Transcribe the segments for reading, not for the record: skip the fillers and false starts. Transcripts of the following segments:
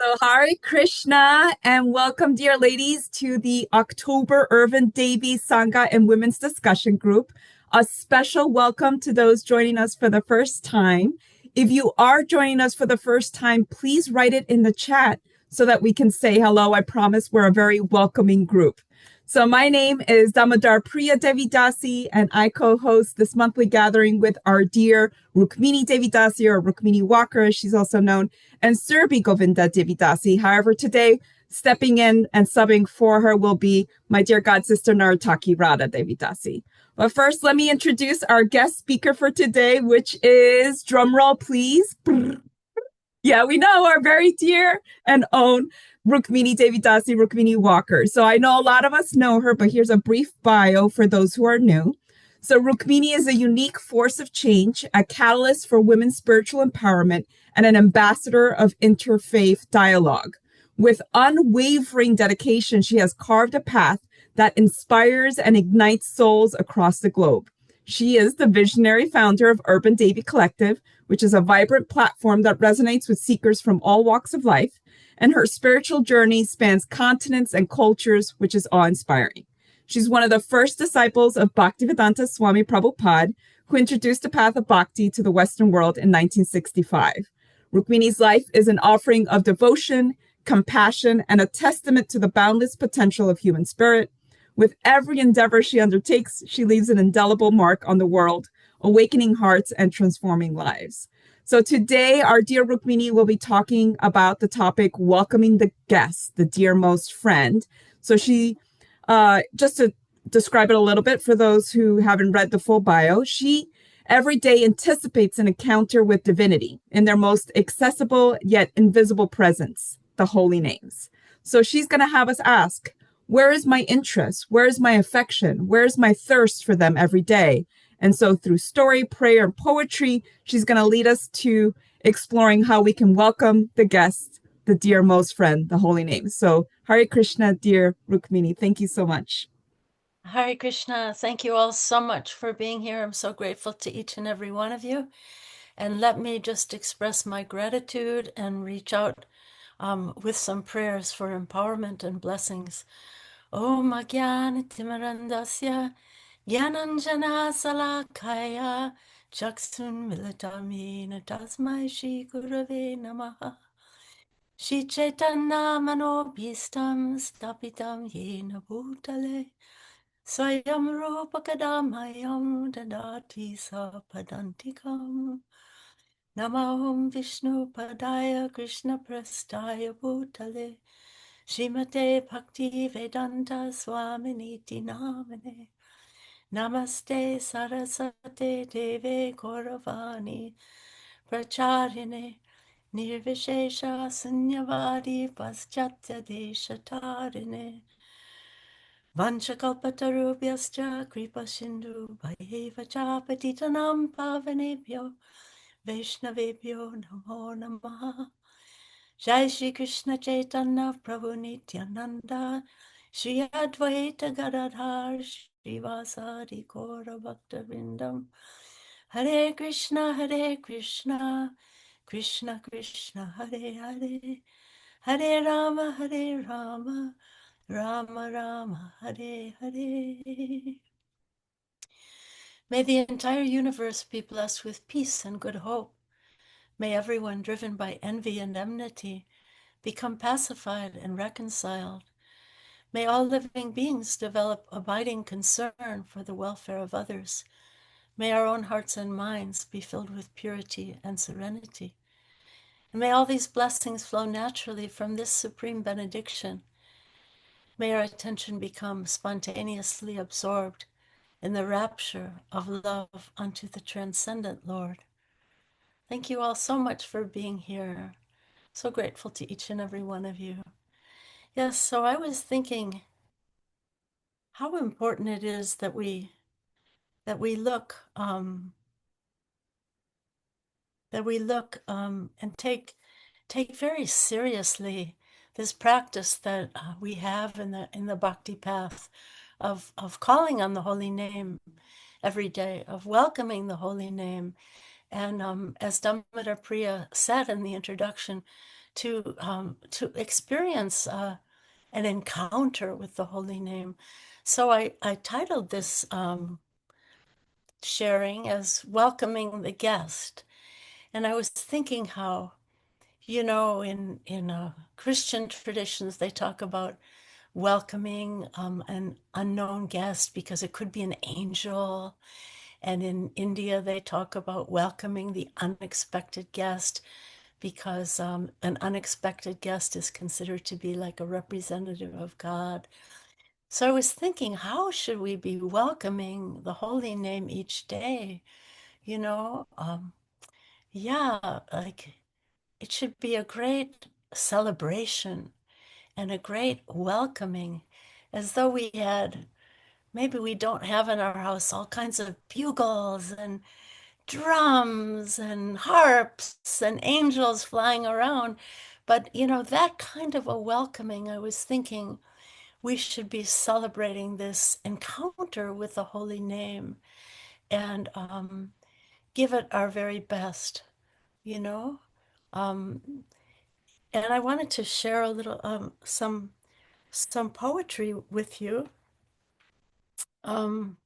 So, Hare Krishna, and welcome, dear ladies, to the October Urban Devi Sangha and Women's Discussion Group. A special welcome to those joining us for the first time. If you are joining us for the first time, please write it in the chat so that we can say hello. I promise we're a very welcoming group. So my name is Damodar Priya Devi Dasi, and I co-host this monthly gathering with our dear Rukmini Devi Dasi, or Rukmini Walker, as she's also known, and Surbi Govinda Devi Dasi. However, today, stepping in and subbing for her will be my dear god sister Narataki Radha Devi Dasi. But first, let me introduce our guest speaker for today, which is, drumroll please. Yeah, we know our very dear and own Rukmini Devi Dasi, Rukmini Walker. So I know a lot of us know her, but here's a brief bio for those who are new. So Rukmini is a unique force of change, a catalyst for women's spiritual empowerment, and an ambassador of interfaith dialogue. With unwavering dedication, she has carved a path that inspires and ignites souls across the globe. She is the visionary founder of Urban Devi Collective, which is a vibrant platform that resonates with seekers from all walks of life, and her spiritual journey spans continents and cultures, which is awe-inspiring. She's one of the first disciples of Bhaktivedanta Swami Prabhupada, who introduced the path of bhakti to the Western world in 1965. Rukmini's life is an offering of devotion, compassion, and a testament to the boundless potential of human spirit. With every endeavor she undertakes, she leaves an indelible mark on the world, awakening hearts and transforming lives. So today, our dear Rukmini will be talking about the topic, welcoming the guest, the dearmost friend. So she, just to describe it a little bit for those who haven't read the full bio, she every day anticipates an encounter with divinity in their most accessible yet invisible presence, the holy names. So she's going to have us ask, where is my interest? Where is my affection? Where is my thirst for them every day? And so through story, prayer, and poetry, she's going to lead us to exploring how we can welcome the guest, the dearmost friend, the holy name. So Hare Krishna, dear Rukmini, thank you so much. Hare Krishna, thank you all so much for being here. I'm so grateful to each and every one of you. And let me just express my gratitude and reach out with some prayers for empowerment and blessings. Om Agyan Timarandasya Gyananjana Salakaya Chaksun Militamina Tasmai Shri Gurave Namaha Shri Chaitanya Manobhistam Stapitam Yena Bhutale Swayam Rupakadamayam Dadati Sapadantikam Namaham Vishnu Padaya Krishna Prastaya Bhutale Srimate Bhakti Vedanta Swaminiti Namane Namaste Sarasate Deve Gauravani Pracharine Nirvishesha Sunyavadi Paschatya Deshatarine Vanchakalpatarubhyascha Kripa Sindhu Bhayeva Chapatitanam Pavanebhyo Vaishnavebhyo Namo Namaha Jai Shri Krishna Chaitanya Prabhu Nityananda Shri Advaita Gadadhar Srivasadi Gaura Bhakta Vrindam Hare Krishna Krishna Krishna Hare Hare Hare Rama Rama Rama Hare Hare. May the entire universe be blessed with peace and good hope. May everyone driven by envy and enmity become pacified and reconciled. May all living beings develop abiding concern for the welfare of others. May our own hearts and minds be filled with purity and serenity. And may all these blessings flow naturally from this supreme benediction. May our attention become spontaneously absorbed in the rapture of love unto the transcendent Lord. Thank you all so much for being here. So grateful to each and every one of you. Yes, so I was thinking how important it is that we look and take very seriously this practice that we have in the bhakti path of calling on the holy name every day, of welcoming the holy name. And as Damodar Priya said in the introduction, to experience an encounter with the holy name. So I titled this sharing as Welcoming the Guest. And I was thinking how, in Christian traditions, they talk about welcoming an unknown guest because it could be an angel. And in India, they talk about welcoming the unexpected guest because an unexpected guest is considered to be like a representative of God. So I was thinking, how should we be welcoming the holy name each day? You know, yeah, like it should be a great celebration and a great welcoming, as though we had, maybe we don't have in our house all kinds of bugles and drums and harps and angels flying around. But, that kind of a welcoming, I was thinking we should be celebrating this encounter with the holy name and give it our very best, you know? Um, and I wanted to share a little, some poetry with you um,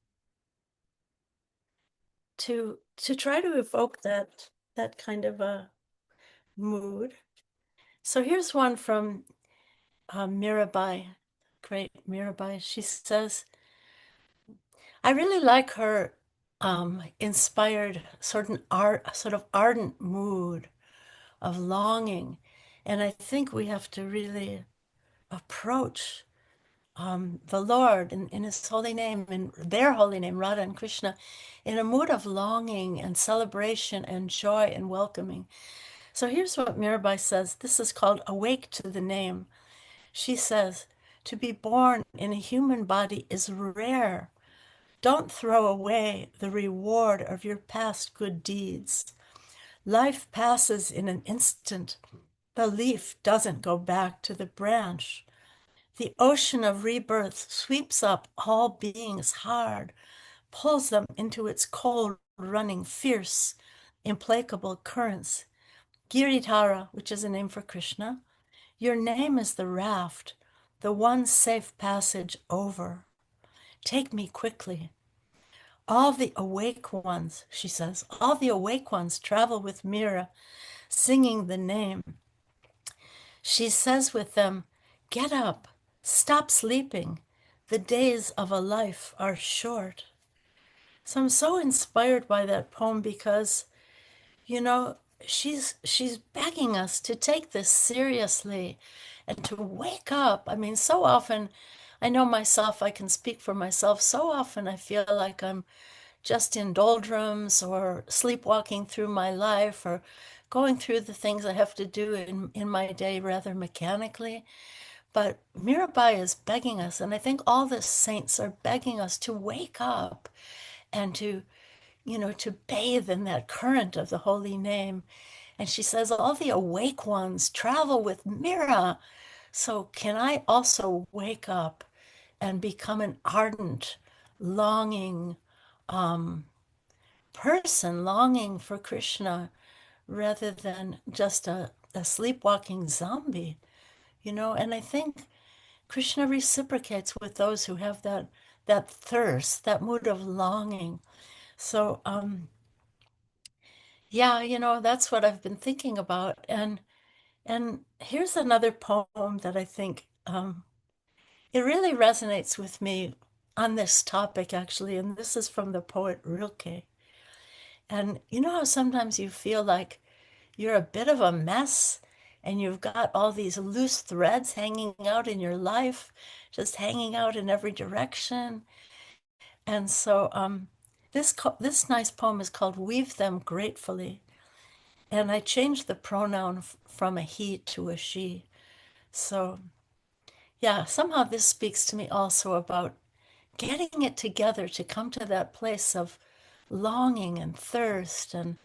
to try to evoke that kind of a mood. So here's one from Mirabai, great Mirabai. She says, I really like her inspired sort of ardent mood of longing. And I think we have to really approach the Lord in His holy name, in their holy name, Radha and Krishna, in a mood of longing and celebration and joy and welcoming. So here's what Mirabai says. This is called Awake to the Name. She says, to be born in a human body is rare. Don't throw away the reward of your past good deeds. Life passes in an instant. The leaf doesn't go back to the branch. The ocean of rebirth sweeps up all beings hard, pulls them into its cold, running, fierce, implacable currents. Giridhara, which is a name for Krishna, your name is the raft, the one safe passage over. Take me quickly. All the awake ones, she says, all the awake ones travel with Mira, singing the name. She says with them, get up, stop sleeping. The days of a life are short. So I'm so inspired by that poem because, you know, she's begging us to take this seriously and to wake up. I mean, so often, I know myself, I can speak for myself. So often I feel like I'm just in doldrums or sleepwalking through my life or going through the things I have to do in my day rather mechanically. But Mirabai is begging us, and I think all the saints are begging us to wake up and to bathe in that current of the holy name. And she says, all the awake ones travel with Mira. So can I also wake up and become an ardent, longing person, longing for Krishna rather than just a sleepwalking zombie, And I think Krishna reciprocates with those who have that thirst, that mood of longing. So yeah, that's what I've been thinking about. And here's another poem that I think it really resonates with me on this topic, actually. And this is from the poet Rilke. And you know how sometimes you feel like you're a bit of a mess and you've got all these loose threads hanging out in your life, just hanging out in every direction. And so this nice poem is called Weave Them Gratefully. And I changed the pronoun from a he to a she. So yeah, somehow this speaks to me also about getting it together to come to that place of longing and thirst. And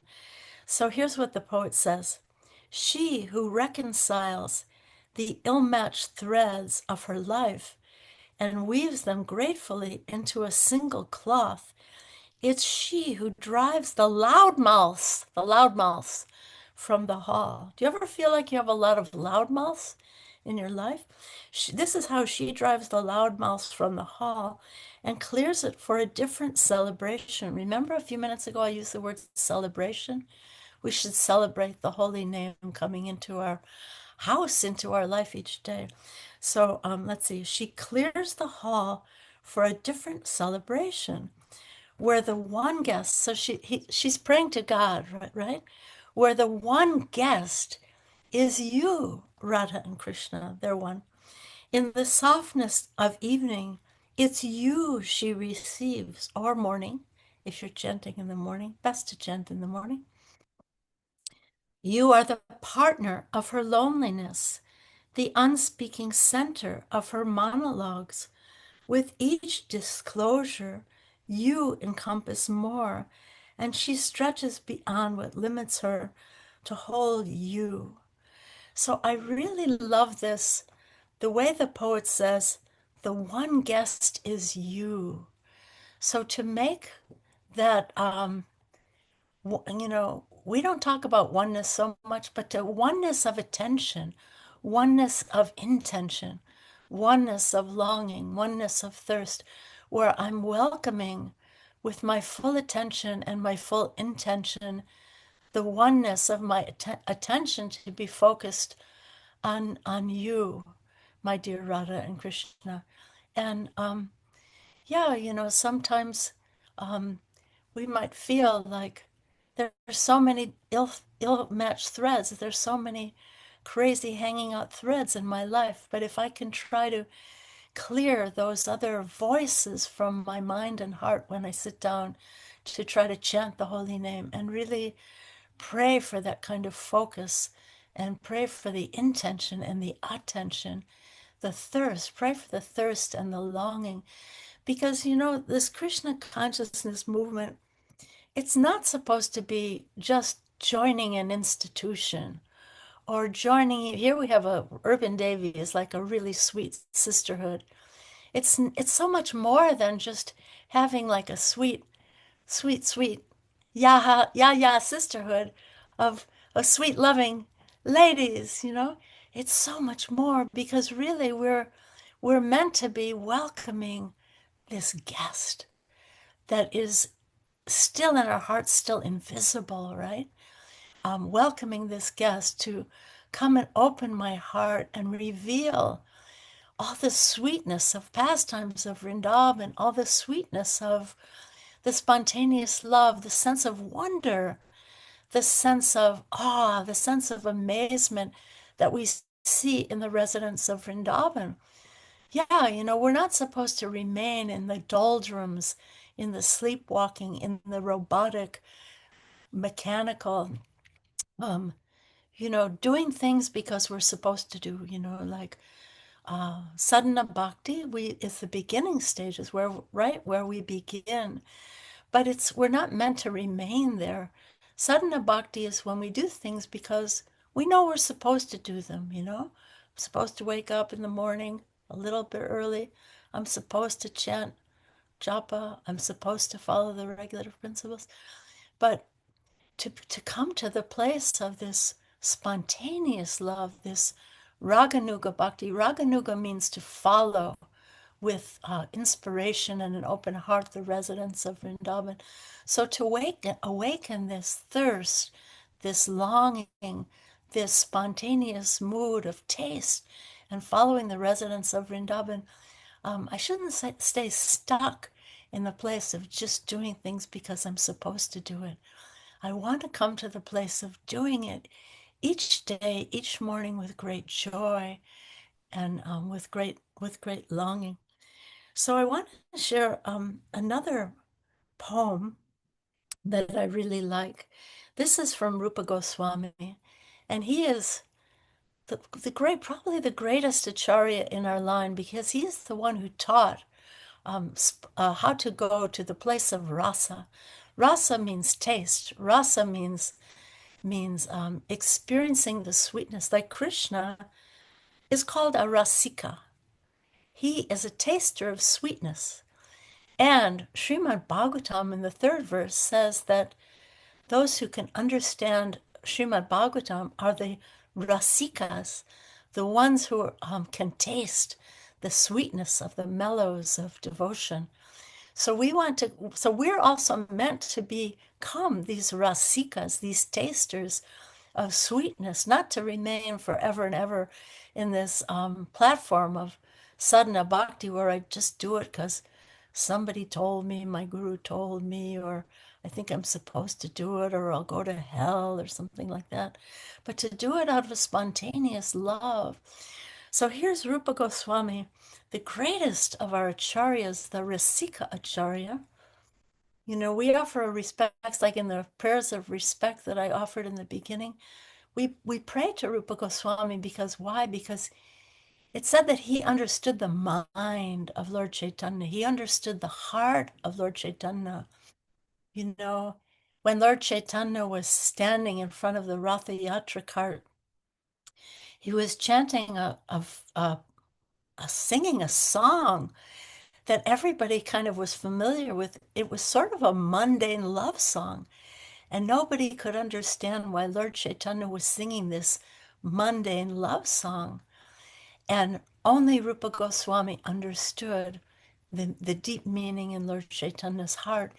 so here's what the poet says. She who reconciles the ill-matched threads of her life and weaves them gratefully into a single cloth. It's she who drives the loudmouths from the hall. Do you ever feel like you have a lot of loudmouths in your life? This is how she drives the loudmouths from the hall and clears it for a different celebration. Remember a few minutes ago I used the word celebration? We should celebrate the holy name coming into our house, into our life each day. So let's see, she clears the hall for a different celebration where the one guest, so she's praying to God, right? Where the one guest is you, Radha and Krishna, they're one. In the softness of evening, it's you she receives, or morning, if you're chanting in the morning, best to chant in the morning. You are the partner of her loneliness, the unspeaking center of her monologues. With each disclosure, you encompass more, and she stretches beyond what limits her to hold you. So I really love this. The way the poet says, the one guest is you. So to make that, we don't talk about oneness so much, but the oneness of attention, oneness of intention, oneness of longing, oneness of thirst, where I'm welcoming with my full attention and my full intention the oneness of my attention to be focused on you, my dear Radha and Krishna. And yeah, sometimes we might feel like there's so many ill-matched threads. There's so many crazy hanging out threads in my life. But if I can try to clear those other voices from my mind and heart when I sit down to try to chant the holy name and really pray for that kind of focus and pray for the intention and the attention, the thirst, pray for the thirst and the longing. Because, this Krishna consciousness movement, it's not supposed to be just joining an institution or joining. Here we have a Urban Devi is like a really sweet sisterhood. It's so much more than just having like a sweet, sweet, sweet ya sisterhood of sweet loving ladies. It's so much more because really we're meant to be welcoming this guest that is still in our hearts, still invisible, right? Welcoming this guest to come and open my heart and reveal all the sweetness of pastimes of Vrindavan, all the sweetness of the spontaneous love, the sense of wonder, the sense of awe, the sense of amazement that we see in the residents of Vrindavan. Yeah, we're not supposed to remain in the doldrums, in the sleepwalking, in the robotic, mechanical, um, doing things because we're supposed to do, like sadhana bhakti, it's the beginning stages where we begin. But we're not meant to remain there. Sadhana bhakti is when we do things because we know we're supposed to do them. I'm supposed to wake up in the morning a little bit early. I'm supposed to chant japa. I'm supposed to follow the regulative principles. But to come to the place of this spontaneous love, this raganuga bhakti. Raganuga means to follow with inspiration and an open heart the residents of Vrindavan. So to awaken this thirst, this longing, this spontaneous mood of taste and following the residents of Vrindavan, I shouldn't stay stuck in the place of just doing things because I'm supposed to do it. I want to come to the place of doing it each day, each morning with great joy and with great longing. So I want to share another poem that I really like. This is from Rupa Goswami, and he is probably the greatest acharya in our line because he is the one who taught how to go to the place of rasa. Rasa means taste. Rasa means experiencing the sweetness. Like Krishna is called a rasika. He is a taster of sweetness. And Srimad Bhagavatam in the third verse says that those who can understand Srimad Bhagavatam are the rasikas, the ones who can taste the sweetness of the mellows of devotion. So we're also meant to become these rasikas, these tasters of sweetness, not to remain forever and ever in this platform of sadhana bhakti where I just do it because somebody told me, my guru told me, or I think I'm supposed to do it, or I'll go to hell, or something like that. But to do it out of spontaneous love. So here's Rupa Goswami, the greatest of our acharyas, the Rasika Acharya. You know, we offer a respect, like in the prayers of respect that I offered in the beginning. We pray to Rupa Goswami because why? Because it said that he understood the mind of Lord Chaitanya. He understood the heart of Lord Chaitanya. You know, when Lord Chaitanya was standing in front of the Ratha Yatra cart, he was chanting singing a song that everybody kind of was familiar with. It was sort of a mundane love song, and nobody could understand why Lord Chaitanya was singing this mundane love song. And only Rupa Goswami understood the deep meaning in Lord Chaitanya's heart.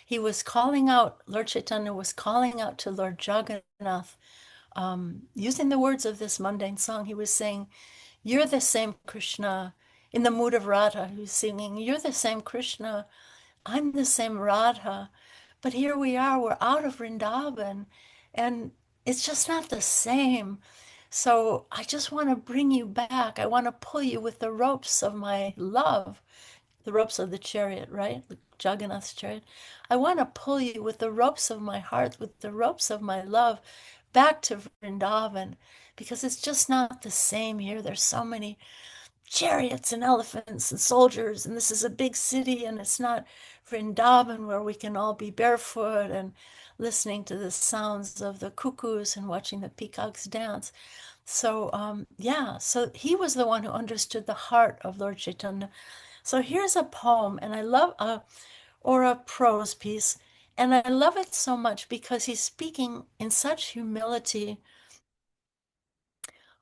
He was calling out, Lord Chaitanya was calling out to Lord Jagannath, using the words of this mundane song. He was saying, "You're the same Krishna." In the mood of Radha, he was singing, "You're the same Krishna. I'm the same Radha. But here we are, we're out of Vrindavan, and it's just not the same. So I just want to bring you back. I want to pull you with the ropes of my love, the ropes of the chariot, right? Jagannath's chariot. I want to pull you with the ropes of my heart, with the ropes of my love, back to Vrindavan, because it's just not the same here. There's so many chariots and elephants and soldiers, and this is a big city, and it's not Vrindavan where we can all be barefoot and listening to the sounds of the cuckoos and watching the peacocks dance. So, yeah, so he was the one who understood the heart of Lord Chaitanya. So here's a poem, and I love or a prose piece, and I love it so much because he's speaking in such humility,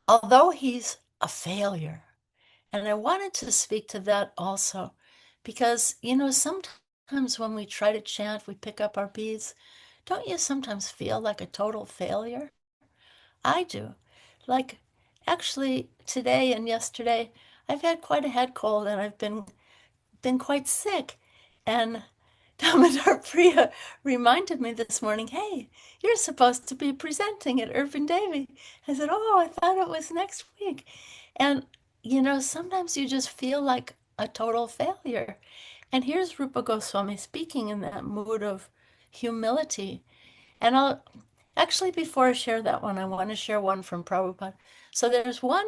although he's a failure. And I wanted to speak to that also because, you know, sometimes when we try to chant, we pick up our beads. Don't you sometimes feel like a total failure? I do. Like, actually, today and yesterday, I've had quite a head cold and I've been quite sick. And Damodar Priya reminded me this morning, hey, you're supposed to be presenting at Urban Devi. I said, oh, I thought it was next week. And, you know, sometimes you just feel like a total failure. And here's Rupa Goswami speaking in that mood of humility. And I'll actually, before I share that one, I want to share one from Prabhupada. So there's one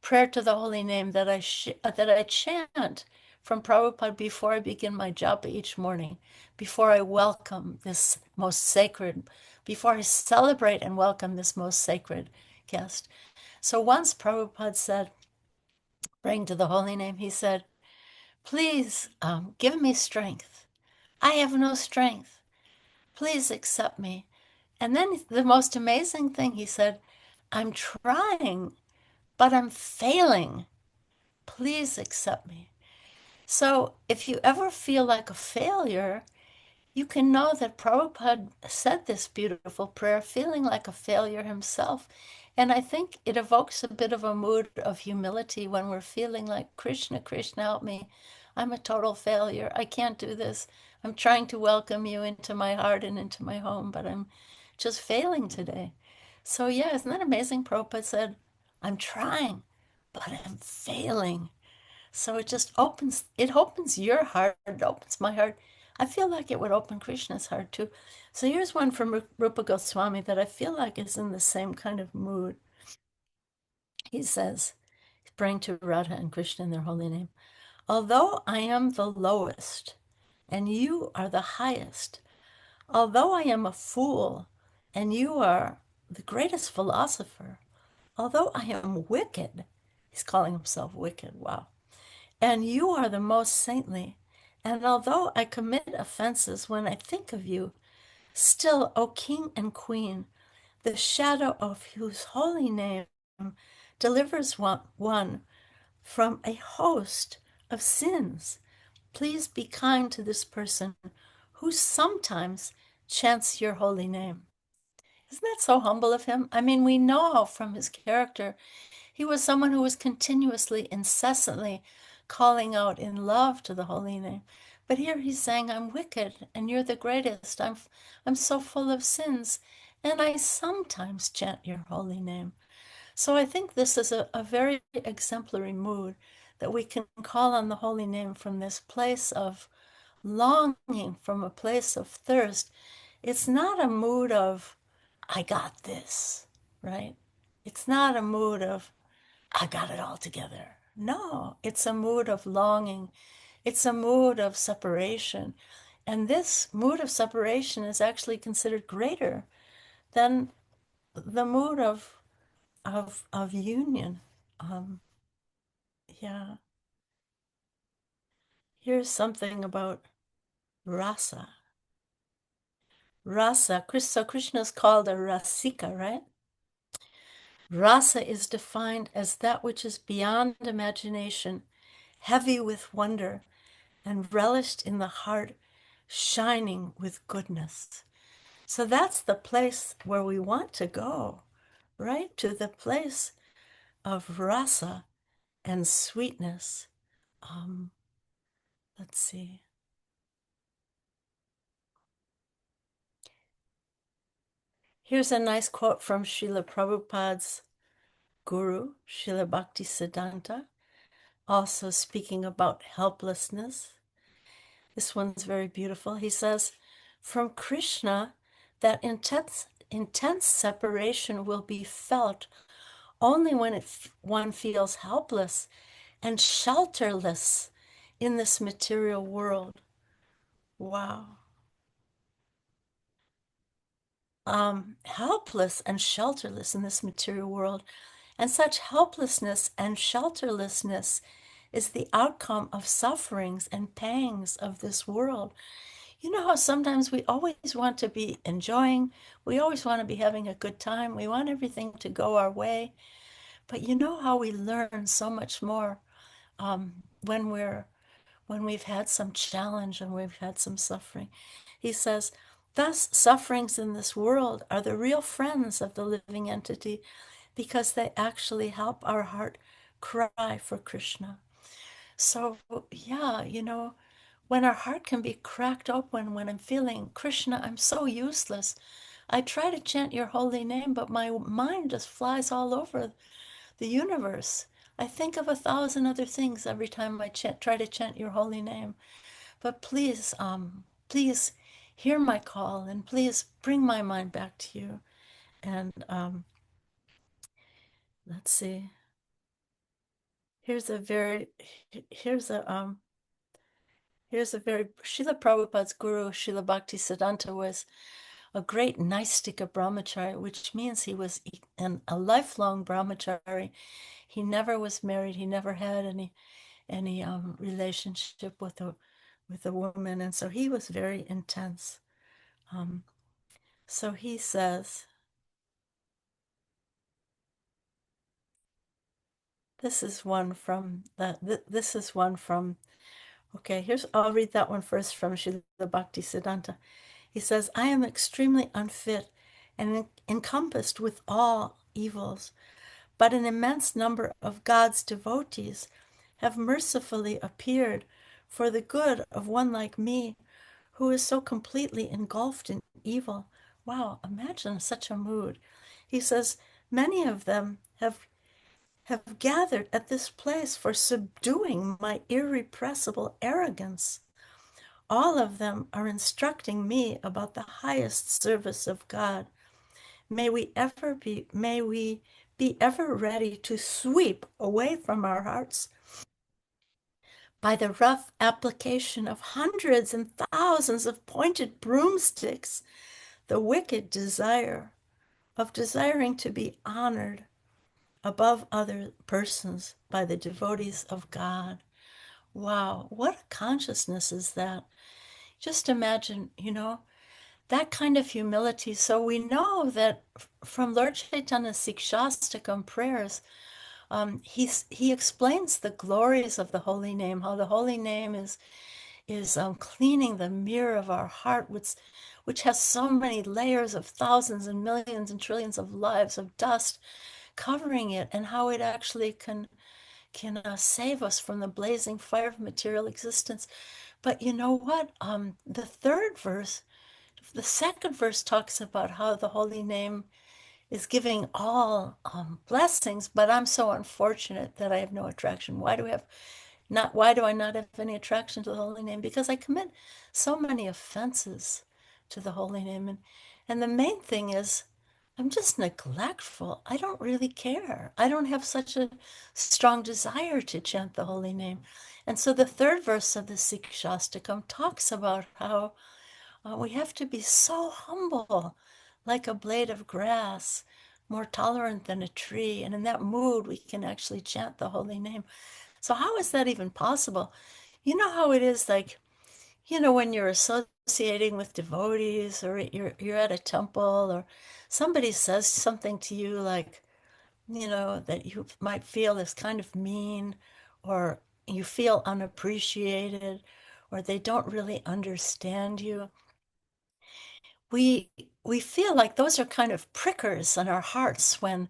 prayer to the holy name that I chant from Prabhupada before I begin my japa each morning, before I welcome this most sacred, before I celebrate and welcome this most sacred guest. So once Prabhupada said, praying to the holy name, he said, please give me strength. I have no strength. Please accept me. And then the most amazing thing, he said, I'm trying, but I'm failing. Please accept me. So if you ever feel like a failure, you can know that Prabhupada said this beautiful prayer, feeling like a failure himself. And I think it evokes a bit of a mood of humility when we're feeling like, Krishna, Krishna, help me. I'm a total failure. I can't do this. I'm trying to welcome you into my heart and into my home, but I'm just failing today. So yeah, isn't that amazing? Prabhupada said, I'm trying, but I'm failing. So it opens your heart, it opens my heart. I feel like it would open Krishna's heart too. So here's one from Rupa Goswami that I feel like is in the same kind of mood. He says, he's praying to Radha and Krishna in their holy name. Although I am the lowest and you are the highest, although I am a fool and you are the greatest philosopher, although I am wicked, he's calling himself wicked, wow, and you are the most saintly. And although I commit offenses when I think of you, still, O King and Queen, the shadow of whose holy name delivers one from a host of sins. Please be kind to this person who sometimes chants your holy name. Isn't that so humble of him? I mean, we know from his character, he was someone who was continuously, incessantly calling out in love to the holy name. But here he's saying, I'm wicked and you're the greatest. I'm so full of sins and I sometimes chant your holy name. So I think this is a very exemplary mood that we can call on the holy name from this place of longing, from a place of thirst. It's not a mood of, I got this, right? It's not a mood of, I got it all together. No, it's a mood of longing. It's a mood of separation. And this mood of separation is actually considered greater than the mood of union. Um, yeah. Here's something about rasa. Rasa, so Krishna is called a rasika, right? Rasa is defined as that which is beyond imagination, heavy with wonder, and relished in the heart, shining with goodness. So that's the place where we want to go, right? To the place of rasa and sweetness. Um, let's see. Here's a nice quote from Srila Prabhupada's guru, Srila Bhaktisiddhanta, also speaking about helplessness. This one's very beautiful. He says, from Krishna, that intense separation will be felt only when one feels helpless and shelterless in this material world. Wow. Helpless and shelterless in this material world. And such helplessness and shelterlessness is the outcome of sufferings and pangs of this world. You know how sometimes we always want to be enjoying, we always want to be having a good time, we want everything to go our way. But you know how we learn so much more when we've had some challenge and we've had some suffering. He says, thus sufferings in this world are the real friends of the living entity because they actually help our heart cry for Krishna. So, yeah, when our heart can be cracked open, when I'm feeling, Krishna, I'm so useless. I try to chant your holy name, but my mind just flies all over the universe. I think of 1,000 other things every time I try to chant your holy name. But please hear my call and please bring my mind back to you. And let's see. Here's a very, here's a Srila Prabhupada's guru, Srila Bhaktisiddhanta, was a great Naistika brahmachari, which means he was a lifelong brahmachari. He never was married. He never had any relationship with a woman, and so he was very intense. So he says, this is one from okay, I'll read that one first from Srila Bhaktisiddhanta. He says, I am extremely unfit and encompassed with all evils, but an immense number of God's devotees have mercifully appeared for the good of one like me, who is so completely engulfed in evil. Wow, imagine such a mood. He says, many of them have gathered at this place for subduing my irrepressible arrogance. All of them are instructing me about the highest service of God. May we be ever ready to sweep away from our hearts by the rough application of hundreds and thousands of pointed broomsticks the wicked desire of desiring to be honored above other persons by the devotees of God. Wow, what a consciousness is that? Just imagine, that kind of humility. So we know that from Lord Chaitanya's Sikshastakam prayers, he explains the glories of the holy name, how the holy name is cleaning the mirror of our heart, which has so many layers of thousands and millions and trillions of lives of dust covering it, and how it actually can save us from the blazing fire of material existence. But you know what? The second verse talks about how the holy name is giving all blessings, but I'm so unfortunate that I have no attraction. Why do I not have any attraction to the holy name? Because I commit so many offenses to the holy name. And the main thing is I'm just neglectful. I don't really care. I don't have such a strong desire to chant the holy name. And so the third verse of the Sikshastakam talks about how we have to be so humble, like a blade of grass, more tolerant than a tree. And in that mood, we can actually chant the holy name. So, how is that even possible? You know how it is, like, when you're associating with devotees, or you're at a temple, or somebody says something to you like, that you might feel is kind of mean, or you feel unappreciated, or they don't really understand you. We feel like those are kind of prickers in our hearts when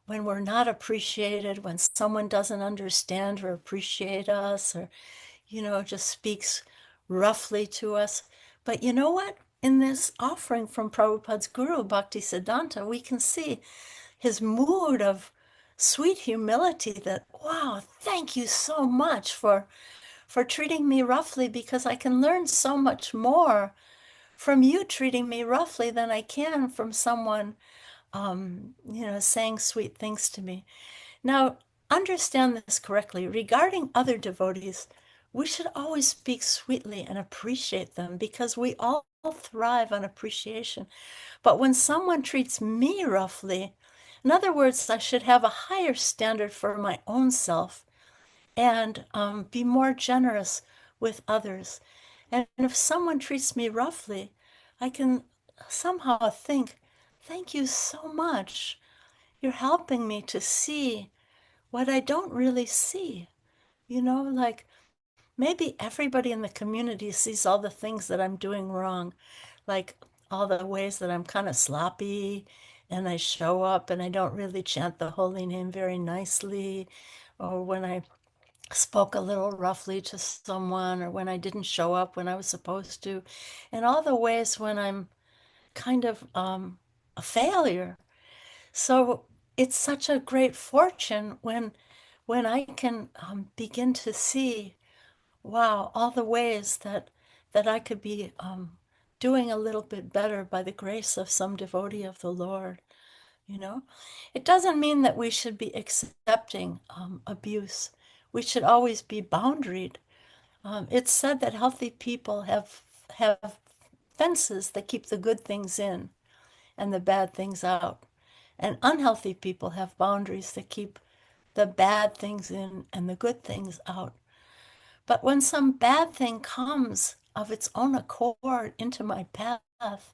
we're not appreciated, when someone doesn't understand or appreciate us, or just speaks roughly to us. But you know what? In this offering from Prabhupada's Guru, Bhaktisiddhanta, we can see his mood of sweet humility, that, wow, thank you so much for treating me roughly, because I can learn so much more from you treating me roughly than I can from someone, saying sweet things to me. Now, understand this correctly. Regarding other devotees, we should always speak sweetly and appreciate them, because we all thrive on appreciation. But when someone treats me roughly, in other words, I should have a higher standard for my own self, and be more generous with others. And if someone treats me roughly, I can somehow think, thank you so much. You're helping me to see what I don't really see. Like, maybe everybody in the community sees all the things that I'm doing wrong, like all the ways that I'm kind of sloppy, and I show up and I don't really chant the holy name very nicely, or when I spoke a little roughly to someone, or when I didn't show up when I was supposed to, and all the ways when I'm kind of a failure. So it's such a great fortune when I can begin to see, wow, all the ways that I could be doing a little bit better by the grace of some devotee of the Lord. You know, it doesn't mean that we should be accepting abuse. We should always be boundaried. It's said that healthy people have fences that keep the good things in and the bad things out. And unhealthy people have boundaries that keep the bad things in and the good things out. But when some bad thing comes of its own accord into my path,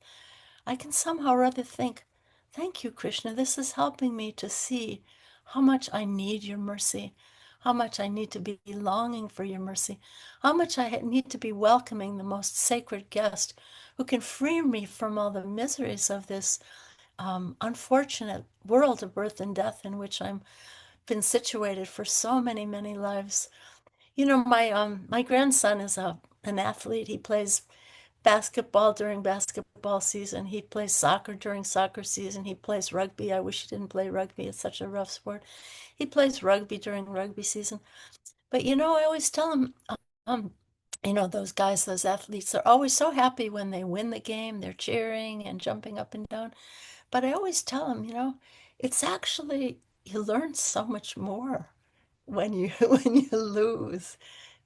I can somehow or other think, thank you, Krishna. This is helping me to see how much I need your mercy, how much I need to be longing for your mercy, how much I need to be welcoming the most sacred guest who can free me from all the miseries of this unfortunate world of birth and death in which I'm been situated for so many, many lives. My grandson is an athlete. He plays basketball during basketball season. He plays soccer during soccer season. He plays rugby. I wish he didn't play rugby. It's such a rough sport. He plays rugby during rugby season. But I always tell him, um, those guys, those athletes, are always so happy when they win the game. They're cheering and jumping up and down. But I always tell them, it's actually, you learn so much more when you when you lose,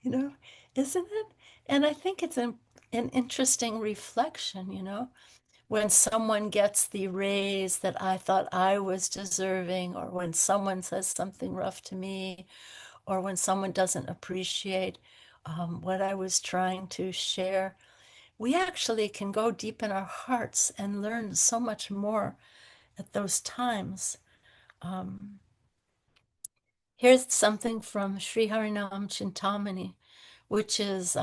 you know, isn't it? And I think it's an interesting reflection, when someone gets the raise that I thought I was deserving, or when someone says something rough to me, or when someone doesn't appreciate what I was trying to share. we actually can go deep in our hearts and learn so much more at those times. Um, Here's something from Sri Harinam Chintamani, which is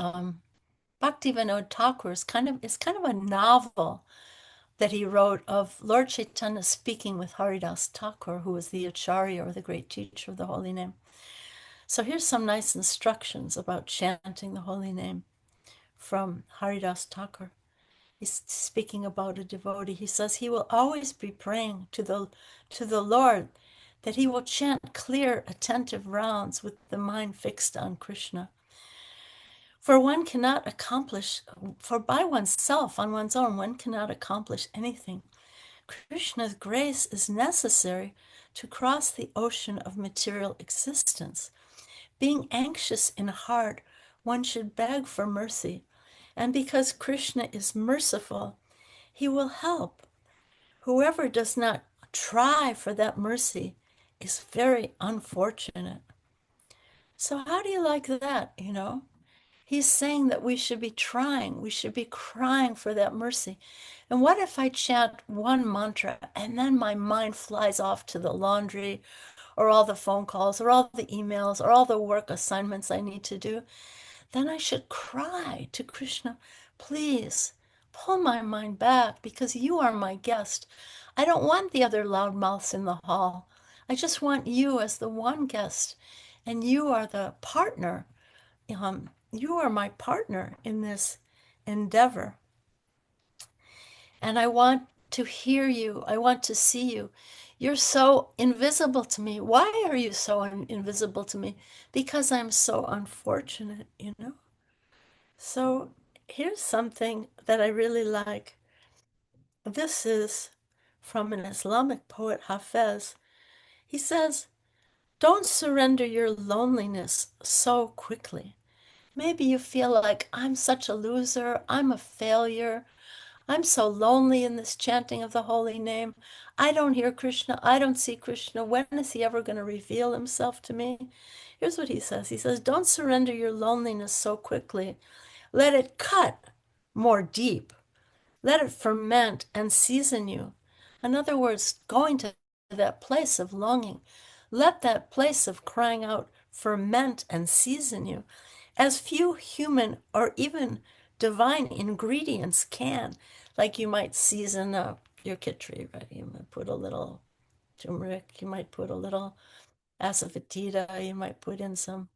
Bhaktivinoda Thakur's it's kind of a novel that he wrote of Lord Chaitanya speaking with Haridas Thakur, who was the Acharya or the great teacher of the holy name. So here's some nice instructions about chanting the holy name from Haridas Thakur. He's speaking about a devotee. He says he will always be praying to the Lord that he will chant clear, attentive rounds with the mind fixed on Krishna. For one cannot accomplish, for by oneself, on one's own, one cannot accomplish anything. Krishna's grace is necessary to cross the ocean of material existence. Being anxious in heart, one should beg for mercy. And because Krishna is merciful, he will help. Whoever does not try for that mercy is very unfortunate. So, how do you like that? He's saying that we should be trying, we should be crying for that mercy. And what if I chant one mantra and then my mind flies off to the laundry or all the phone calls or all the emails or all the work assignments I need to do? Then I should cry to Krishna, please pull my mind back because you are my guest. I don't want the other loudmouths in the hall. I just want you as the one guest, and you are the partner. You are my partner in this endeavor. And I want to hear you. I want to see you. You're so invisible to me. Why are you so invisible to me? Because I'm so unfortunate. So here's something that I really like. This is from an Islamic poet, Hafez. He says, don't surrender your loneliness so quickly. Maybe you feel like I'm such a loser, I'm a failure, I'm so lonely in this chanting of the holy name. I don't hear Krishna, I don't see Krishna. When is he ever going to reveal himself to me? Here's what he says. He says, don't surrender your loneliness so quickly. Let it cut more deep. Let it ferment and season you. In other words, going to that place of longing. Let that place of crying out ferment and season you, as few human or even divine ingredients can. Like you might season up your khichdi, right? You might put a little turmeric, you might put a little asafoetida, you might put in some,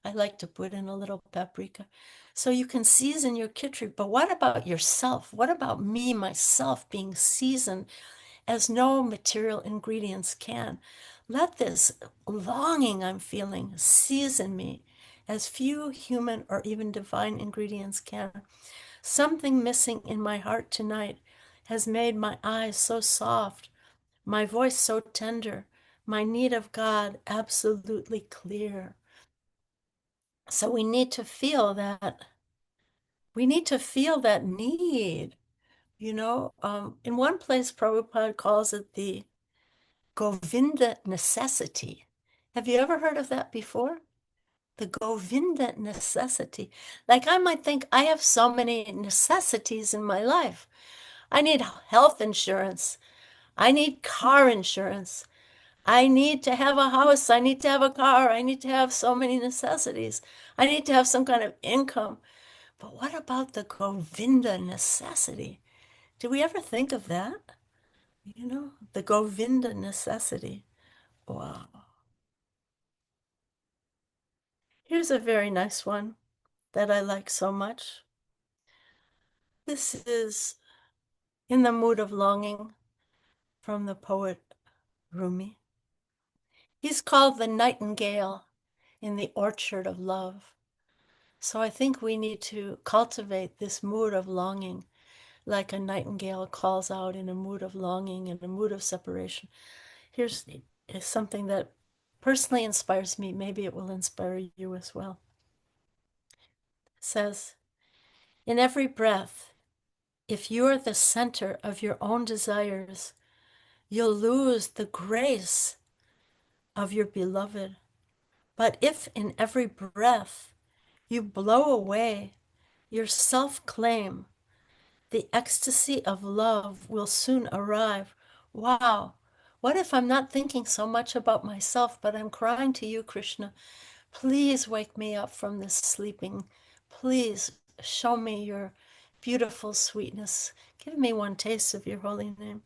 I like to put in a little paprika. So you can season your khichdi, but what about yourself? What about me, myself, being seasoned as no material ingredients can? Let this longing I'm feeling season me as few human or even divine ingredients can. Something missing in my heart tonight has made my eyes so soft, my voice so tender, my need of God absolutely clear. So we need to feel that. We need to feel that need. In one place, Prabhupada calls it the Govinda necessity. Have you ever heard of that before? The Govinda necessity. Like I might think I have so many necessities in my life. I need health insurance. I need car insurance. I need to have a house. I need to have a car. I need to have so many necessities. I need to have some kind of income. But what about the Govinda necessity? Do we ever think of that? The Govinda necessity. Wow. Here's a very nice one that I like so much. This is In the Mood of Longing from the poet Rumi. He's called the nightingale in the orchard of love. So I think we need to cultivate this mood of longing like a nightingale calls out in a mood of longing and a mood of separation. Here's something that personally inspires me. Maybe it will inspire you as well. It says, in every breath, if you're the center of your own desires, you'll lose the grace of your beloved. But if in every breath you blow away your self-claim, The ecstasy of love will soon arrive. Wow. What if I'm not thinking so much about myself, but I'm crying to you, Krishna? Please wake me up from this sleeping. Please show me your beautiful sweetness. Give me one taste of your holy name.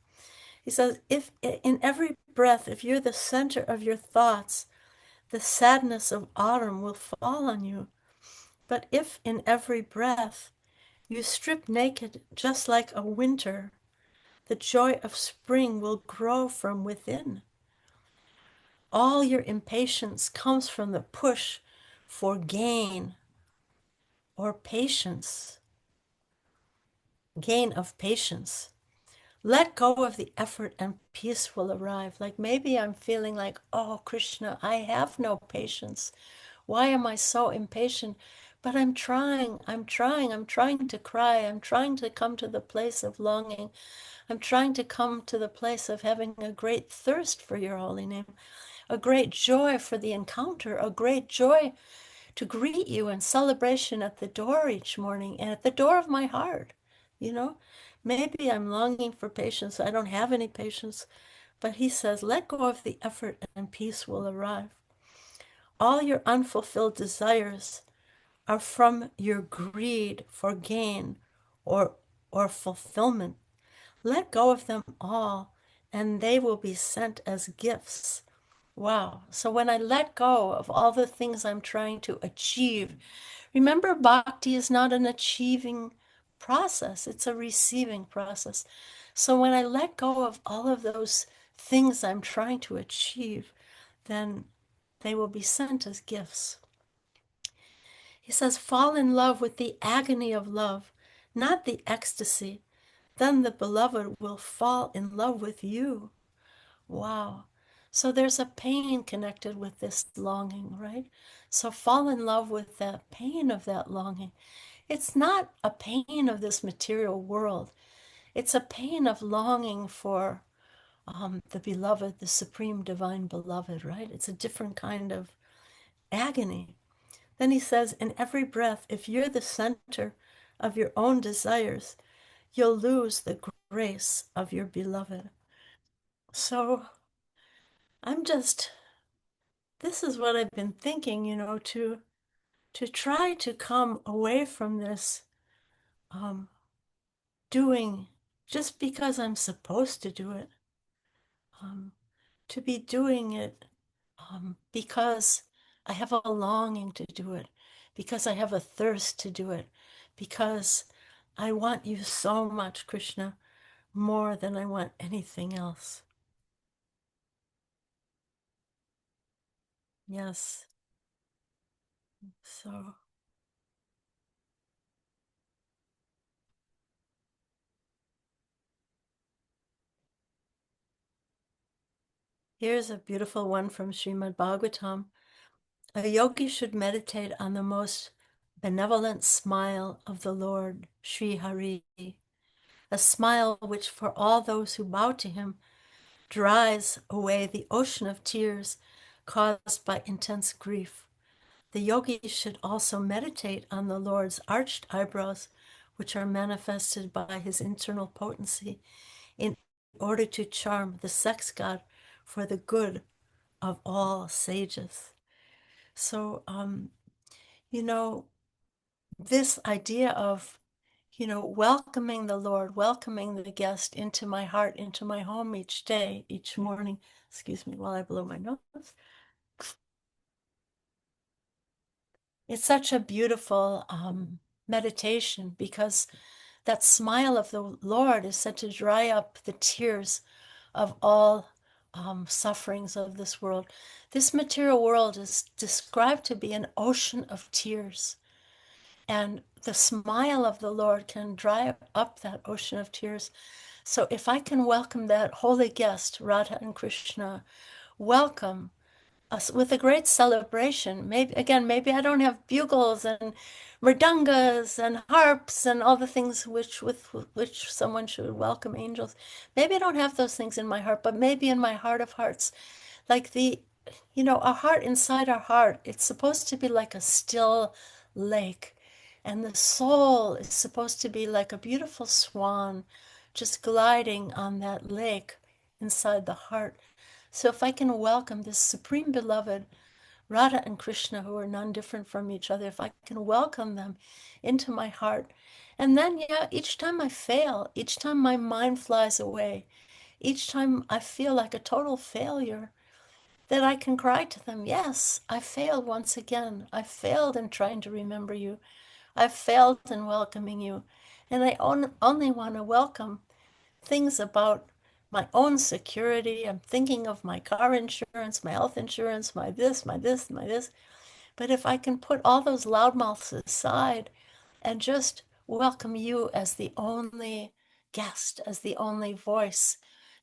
He says, if in every breath, if you're the center of your thoughts, the sadness of autumn will fall on you. But if in every breath you strip naked just like a winter, the joy of spring will grow from within. All your impatience comes from the push for gain or patience, gain of patience. Let go of the effort and peace will arrive. Like maybe I'm feeling like, oh, Krishna, I have no patience. Why am I so impatient? But I'm trying to cry. I'm trying to come to the place of longing. I'm trying to come to the place of having a great thirst for your holy name, a great joy for the encounter, a great joy to greet you in celebration at the door each morning and at the door of my heart. You know, maybe I'm longing for patience. I don't have any patience. But he says, let go of the effort and peace will arrive. All your unfulfilled desires are from your greed for gain or, or fulfillment. Let go of them all, and they will be sent as gifts. Wow. So when I let go of all the things I'm trying to achieve, remember, bhakti is not an achieving process, it's a receiving process. So when I let go of all of those things I'm trying to achieve, then they will be sent as gifts. He says, fall in love with the agony of love, not the ecstasy. Then the beloved will fall in love with you. Wow. So there's a pain connected with this longing, right? So fall in love with the pain of that longing. It's not a pain of this material world. It's a pain of longing for the beloved, the supreme divine beloved, right? It's a different kind of agony. Then he says, in every breath, if you're the center of your own desires, you'll lose the grace of your beloved. So this is what I've been thinking, to try to come away from this doing just because I'm supposed to do it, um, to be doing it because I have a longing to do it, because I have a thirst to do it, because I want you so much, Krishna, more than I want anything else. Yes. So here's a beautiful one from Srimad Bhagavatam. A yogi should meditate on the most benevolent smile of the Lord, Sri Hari, a smile which for all those who bow to him dries away the ocean of tears caused by intense grief. The yogi should also meditate on the Lord's arched eyebrows, which are manifested by his internal potency, in order to charm the sex god for the good of all sages. So, this idea of, welcoming the Lord, welcoming the guest into my heart, into my home each day, each morning. Excuse me while I blow my nose. It's such a beautiful meditation, because that smile of the Lord is said to dry up the tears of all sufferings of this world. This material world is described to be an ocean of tears. And the smile of the Lord can dry up that ocean of tears. So if I can welcome that holy guest, Radha and Krishna, welcome us with a great celebration. Maybe I don't have bugles and mridangas and harps and all the things with which someone should welcome angels. Maybe I don't have those things in my heart, but maybe in my heart of hearts, like a heart inside our heart, it's supposed to be like a still lake. And the soul is supposed to be like a beautiful swan just gliding on that lake inside the heart. So if I can welcome this supreme beloved Radha and Krishna, who are none different from each other, if I can welcome them into my heart, and then, yeah, each time I fail, each time my mind flies away, each time I feel like a total failure, that I can cry to them, yes, I failed once again. I failed in trying to remember you. I failed in welcoming you. And I only want to welcome things about my own security. I'm thinking of my car insurance, my health insurance, my this, my this, my this. But if I can put all those loudmouths aside and just welcome you as the only guest, as the only voice,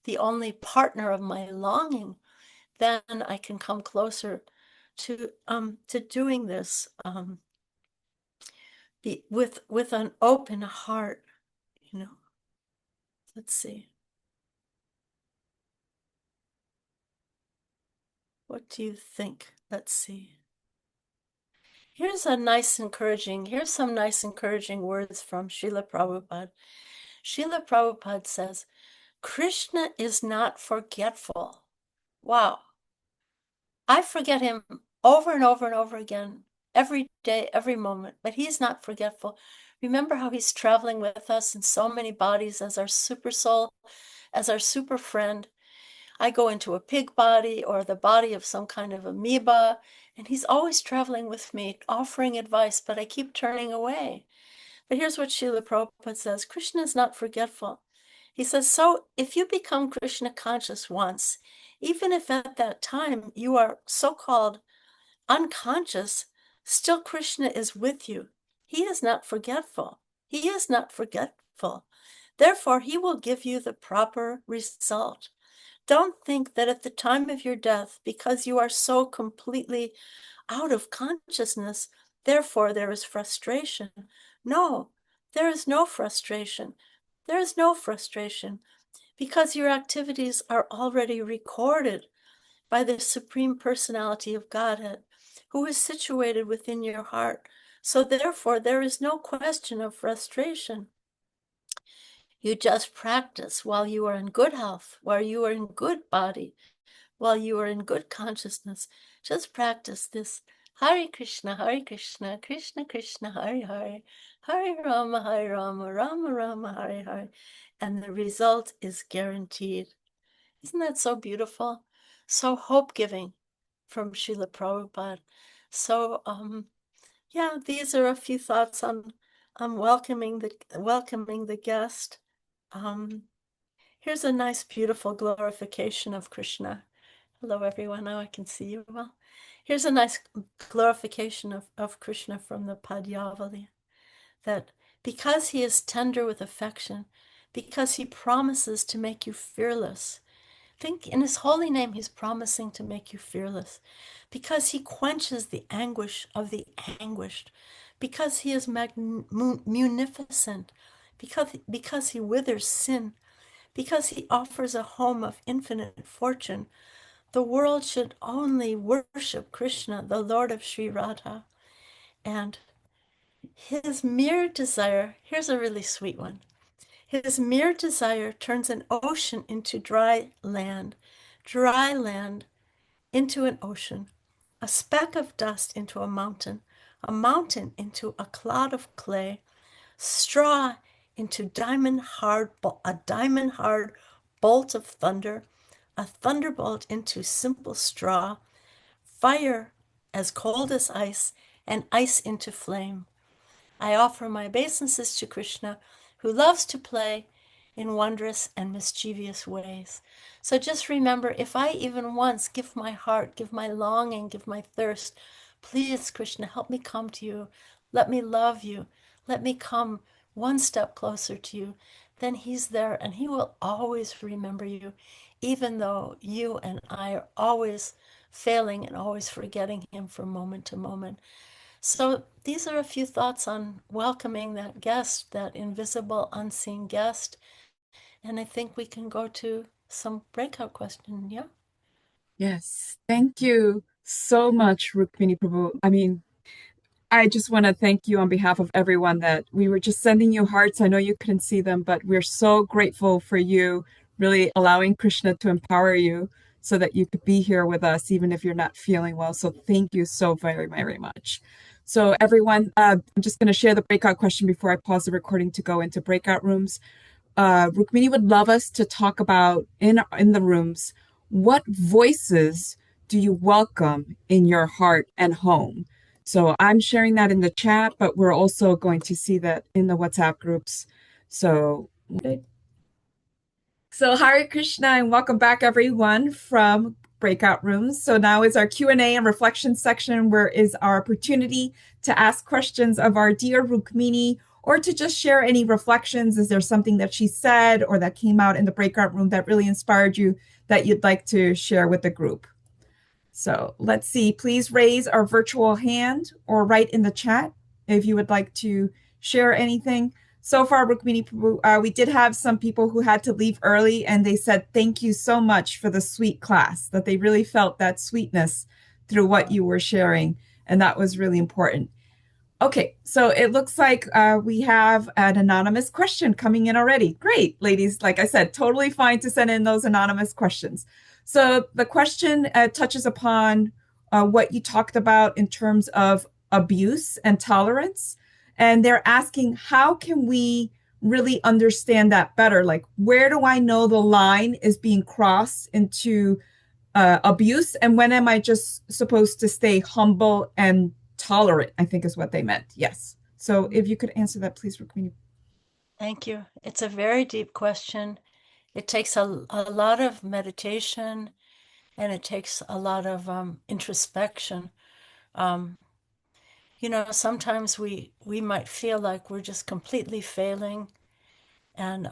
the only partner of my longing, then I can come closer to doing this with an open heart, you know. Let's see. What do you think? Let's see. Here's some nice encouraging words from Srila Prabhupada. Srila Prabhupada says, Krishna is not forgetful. Wow. I forget him over and over and over again, every day, every moment, but he's not forgetful. Remember how he's traveling with us in so many bodies as our super soul, as our super friend. I go into a pig body or the body of some kind of amoeba, and he's always traveling with me, offering advice, but I keep turning away. But here's what Srila Prabhupada says, Krishna is not forgetful. He says, so if you become Krishna conscious once, even if at that time you are so-called unconscious, still Krishna is with you. He is not forgetful. He is not forgetful. Therefore, he will give you the proper result. Don't think that at the time of your death, because you are so completely out of consciousness, therefore there is frustration. No, there is no frustration. There is no frustration because your activities are already recorded by the Supreme Personality of Godhead, who is situated within your heart. So therefore, there is no question of frustration. You just practice while you are in good health, while you are in good body, while you are in good consciousness. Just practice this. Hare Krishna, Krishna Krishna, Hare Hare, Hare Rama, Rama Rama, Hare Hare. And the result is guaranteed. Isn't that so beautiful? So hope-giving from Srila Prabhupada. So, yeah, these are a few thoughts on welcoming the guest. Here's a nice, beautiful glorification of Krishna. Hello, everyone. Now I can see you well. Here's a nice glorification of Krishna from the Padyavali, that because he is tender with affection, because he promises to make you fearless, think in his holy name, he's promising to make you fearless, because he quenches the anguish of the anguished, because he is munificent, because he withers sin, because he offers a home of infinite fortune. The world should only worship Krishna, the Lord of Sri Radha. And his mere desire, here's a really sweet one. His mere desire turns an ocean into dry land into an ocean, a speck of dust into a mountain into a cloud of clay, straw into a diamond hard bolt of thunder, a thunderbolt into simple straw, fire as cold as ice, and ice into flame. I offer my obeisances to Krishna, who loves to play in wondrous and mischievous ways. So just remember, if I even once give my heart, give my longing, give my thirst, please, Krishna, help me come to you. Let me love you. Let me come one step closer to you. Then he's there and he will always remember you, even though you and I are always failing and always forgetting him from moment to moment. So these are a few thoughts on welcoming that guest, that invisible, unseen guest. And I think we can go to some breakout question. Yeah. Yes. Thank you so much, Rukmini Prabhu. I mean, I just want to thank you on behalf of everyone that we were just sending you hearts. I know you couldn't see them, but we're so grateful for you really allowing Krishna to empower you so that you could be here with us, even if you're not feeling well. So thank you so very, very much. So everyone, I'm just going to share the breakout question before I pause the recording to go into breakout rooms. Rukmini would love us to talk about in the rooms, what voices do you welcome in your heart and home? So I'm sharing that in the chat, but we're also going to see that in the WhatsApp groups. So Hare Krishna and welcome back everyone from breakout rooms. So now is our Q&A and reflection section where is our opportunity to ask questions of our dear Rukmini or to just share any reflections. Is there something that she said or that came out in the breakout room that really inspired you that you'd like to share with the group? So let's see. Please raise our virtual hand or write in the chat if you would like to share anything. So far, Rukmini, we did have some people who had to leave early, and they said thank you so much for the sweet class, that they really felt that sweetness through what you were sharing, and that was really important. Okay, so it looks like we have an anonymous question coming in already. Great, ladies. Like I said, totally fine to send in those anonymous questions. So the question touches upon what you talked about in terms of abuse and tolerance. And they're asking, how can we really understand that better? Like, where do I know the line is being crossed into abuse? And when am I just supposed to stay humble and tolerant? I think is what they meant. Yes. So if you could answer that, please, Rukmini. Thank you. It's a very deep question. It takes a lot of meditation and it takes a lot of introspection. Um, Sometimes we might feel like we're just completely failing, and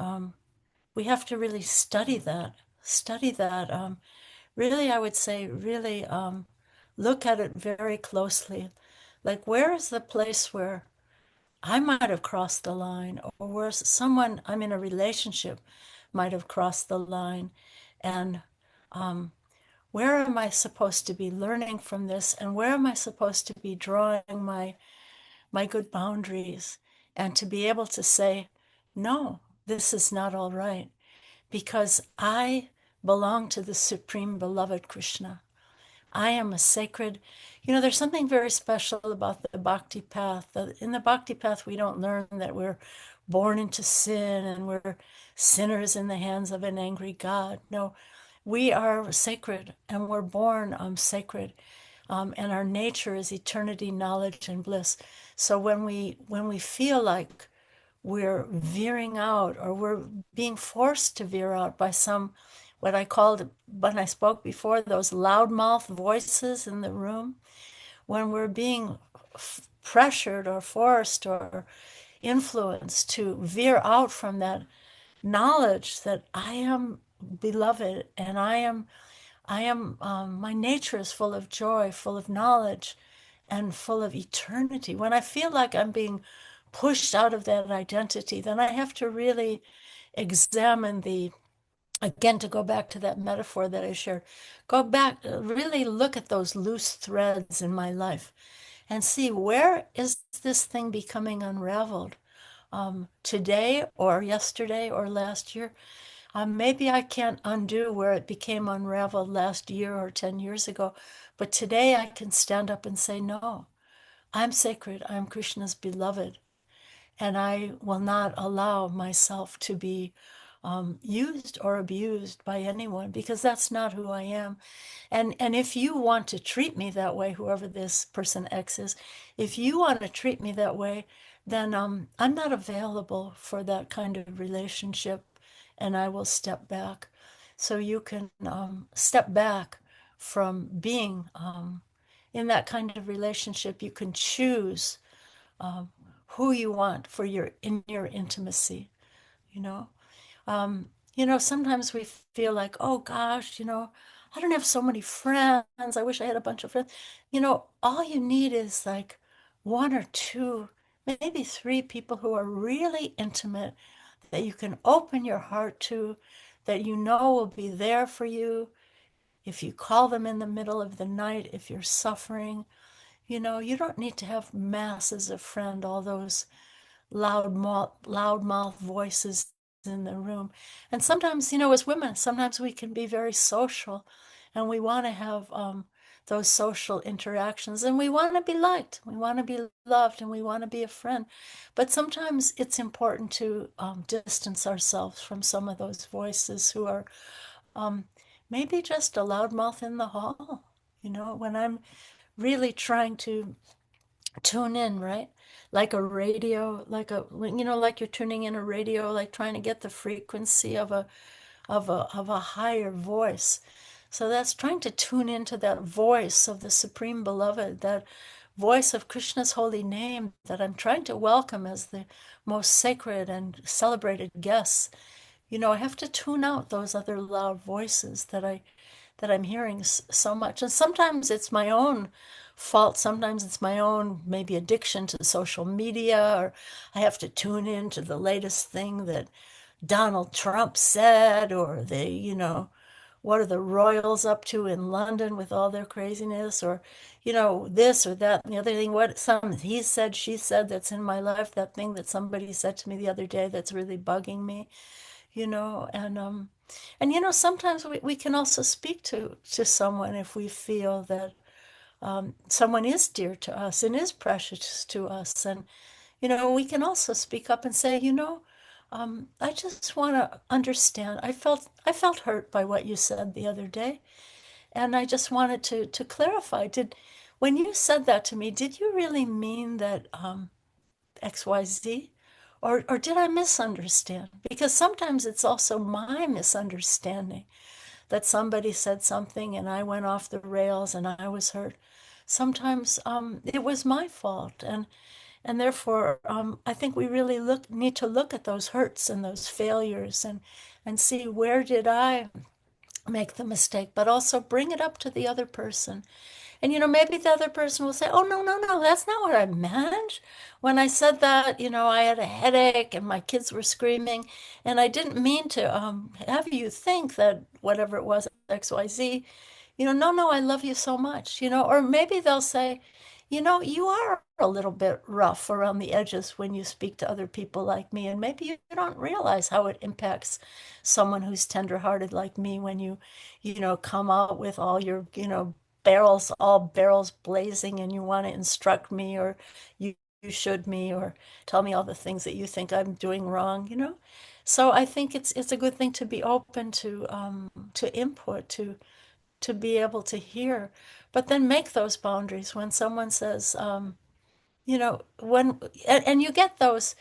we have to really study that. Study that. Really, I would say, really look at it very closely. Like, where is the place where I might have crossed the line, or where someone I'm in a relationship might have crossed the line, and where am I supposed to be learning from this, and where am I supposed to be drawing my good boundaries, and to be able to say, no, this is not all right, because I belong to the Supreme Beloved Krishna. I am a sacred, there's something very special about the bhakti path. In the bhakti path, we don't learn that we're born into sin and we're sinners in the hands of an angry God. No, we are sacred and we're born sacred. And our nature is eternity, knowledge, and bliss. So when we feel like we're veering out or we're being forced to veer out by some, what I called when I spoke before, those loudmouth voices in the room, when we're being pressured or forced or influenced to veer out from that knowledge that I am beloved and my nature is full of joy, full of knowledge, and full of eternity. When I feel like I'm being pushed out of that identity, then I have to really examine again, to go back to that metaphor that I shared, go back, really look at those loose threads in my life and see, where is this thing becoming unraveled? Today or yesterday or last year? Maybe I can't undo where it became unraveled last year or 10 years ago, but today I can stand up and say, no, I'm sacred. I'm Krishna's beloved. And I will not allow myself to be used or abused by anyone, because that's not who I am. And if you want to treat me that way, whoever this person X is, if you want to treat me that way, then I'm not available for that kind of relationship, and I will step back. So you can step back from being in that kind of relationship. You can choose who you want for your intimacy. You know, Sometimes we feel like, oh gosh, I don't have so many friends. I wish I had a bunch of friends. All you need is like one or two, maybe three people who are really intimate that you can open your heart to, that you know will be there for you if you call them in the middle of the night, if you're suffering, You don't need to have masses of friend, all those loudmouth voices in the room. And sometimes, as women, sometimes we can be very social and we want to have those social interactions and we want to be liked, we want to be loved, and we want to be a friend. But sometimes it's important to distance ourselves from some of those voices who are um, maybe just a loudmouth in the hall. When I'm really trying to tune in, right? Like a radio, like you're tuning in a radio, like trying to get the frequency of a higher voice. So that's trying to tune into that voice of the Supreme Beloved, that voice of Krishna's holy name that I'm trying to welcome as the most sacred and celebrated guests. I have to tune out those other loud voices that I'm hearing so much. And sometimes it's my own fault. Sometimes it's my own maybe addiction to social media, or I have to tune in to the latest thing that Donald Trump said, or what are the royals up to in London with all their craziness, or, this or that, and the other thing, what some he said, she said that's in my life, that thing that somebody said to me the other day that's really bugging me, and sometimes we can also speak to someone if we feel that someone is dear to us and is precious to us. And, we can also speak up and say, I just want to understand. I felt hurt by what you said the other day. And I just wanted to clarify. When you said that to me, did you really mean that XYZ? Or did I misunderstand? Because sometimes it's also my misunderstanding that somebody said something and I went off the rails and I was hurt. Sometimes it was my fault, and therefore I think we really need to look at those hurts and those failures and see where did I make the mistake, but also bring it up to the other person. And maybe the other person will say, "Oh, no, no, no, that's not what I meant. When I said that, I had a headache and my kids were screaming, and I didn't mean to have you think that whatever it was, XYZ, no, no, I love you so much, or maybe they'll say, you are a little bit rough around the edges when you speak to other people like me, and maybe you don't realize how it impacts someone who's tenderhearted like me when you come out with all your, all barrels blazing, and you want to instruct me, or you should me, or tell me all the things that you think I'm doing wrong. So I think it's a good thing to be open to input, to be able to hear, but then make those boundaries when someone says, when and you get those,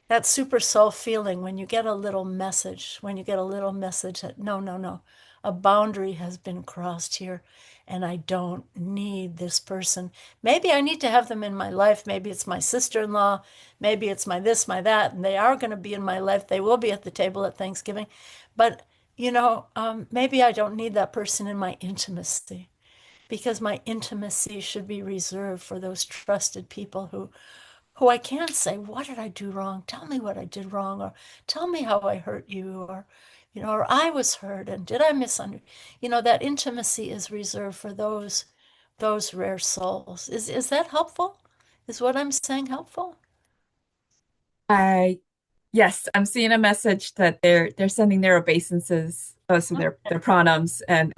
that super soul feeling when you get a little message, that no, no, no, a boundary has been crossed here, and I don't need this person. Maybe I need to have them in my life. Maybe it's my sister-in-law. Maybe it's my this, my that, and they are going to be in my life. They will be at the table at Thanksgiving. But, maybe I don't need that person in my intimacy, because my intimacy should be reserved for those trusted people who I can say, what did I do wrong? Tell me what I did wrong, or tell me how I hurt you, or I was hurt, and did I misunderstand? That intimacy is reserved for those rare souls. Is that helpful? Is what I'm saying helpful? I Yes, I'm seeing a message that they're sending their obeisances, so their pranams and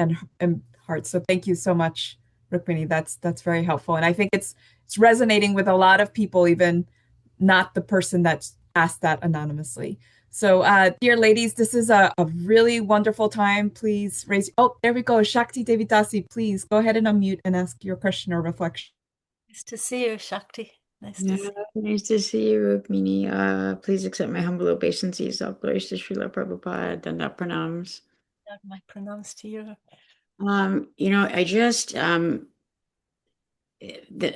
hearts. So thank you so much, Rukmini. That's very helpful, and I think it's resonating with a lot of people, even not the person that asked that anonymously. So, dear ladies, this is a really wonderful time. Please raise. Oh, there we go. Shakti Devi Dasi, please go ahead and unmute and ask your question or reflection. Nice to see you, Shakti. Nice to Yeah, see nice to see you, Rukmini. Please accept my humble obeisances. All glories to Srila Prabhupada. Danda pranams. you. My pronouns to you. I just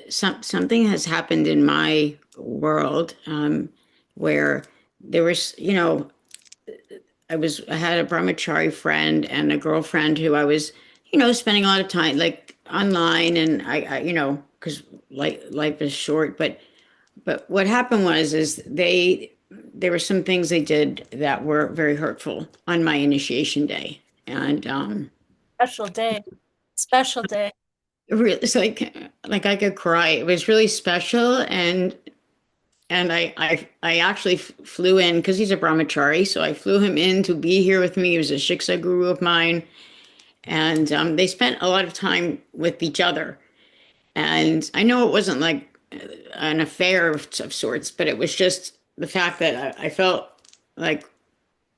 something has happened in my world where there was, I had a brahmachari friend and a girlfriend who I was, spending a lot of time like online, and because life is short, but what happened is there were some things they did that were very hurtful on my initiation day. And Special day. Special day. it's like I could cry. It was really special, and I actually flew in because he's a brahmachari, so I flew him in to be here with me. He was a Shiksa guru of mine, and they spent a lot of time with each other. And I know it wasn't like an affair of sorts, but it was just the fact that I felt like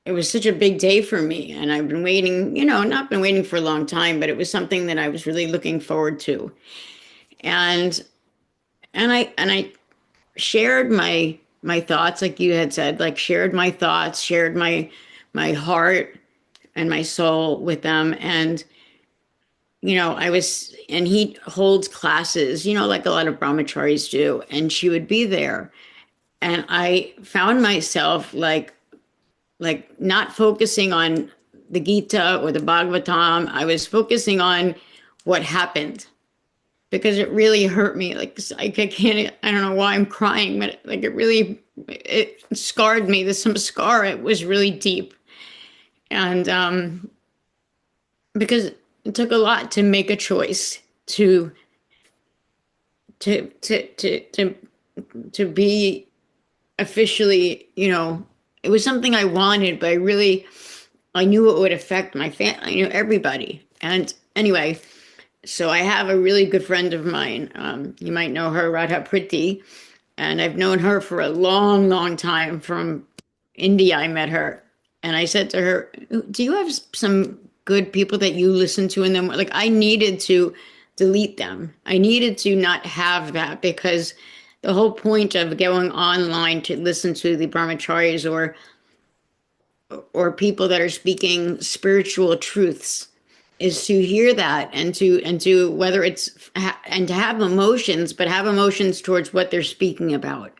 it was such a big day for me. And I've been waiting, not been waiting for a long time, but it was something that I was really looking forward to. And and I shared my thoughts, like you had said, like shared my thoughts, shared my heart and my soul with them. And and he holds classes, like a lot of brahmacharis do, and she would be there. And I found myself like not focusing on the Gita or the Bhagavatam. I was focusing on what happened because it really hurt me. Like I can't, I don't know why I'm crying, but like it scarred me. There's some scar. It was really deep. And because it took a lot to make a choice to to to to to be officially, it was something I wanted, but I knew it would affect my family, I knew everybody. And anyway, so I have a really good friend of mine. You might know her, Radha Priti, and I've known her for a long, long time. From India, I met her, and I said to her, "Do you have some good people that you listen to?" And then, like, I needed to delete them. I needed to not have that because the whole point of going online to listen to the brahmacharis or people that are speaking spiritual truths is to hear that and to whether it's and to have emotions, but have emotions towards what they're speaking about.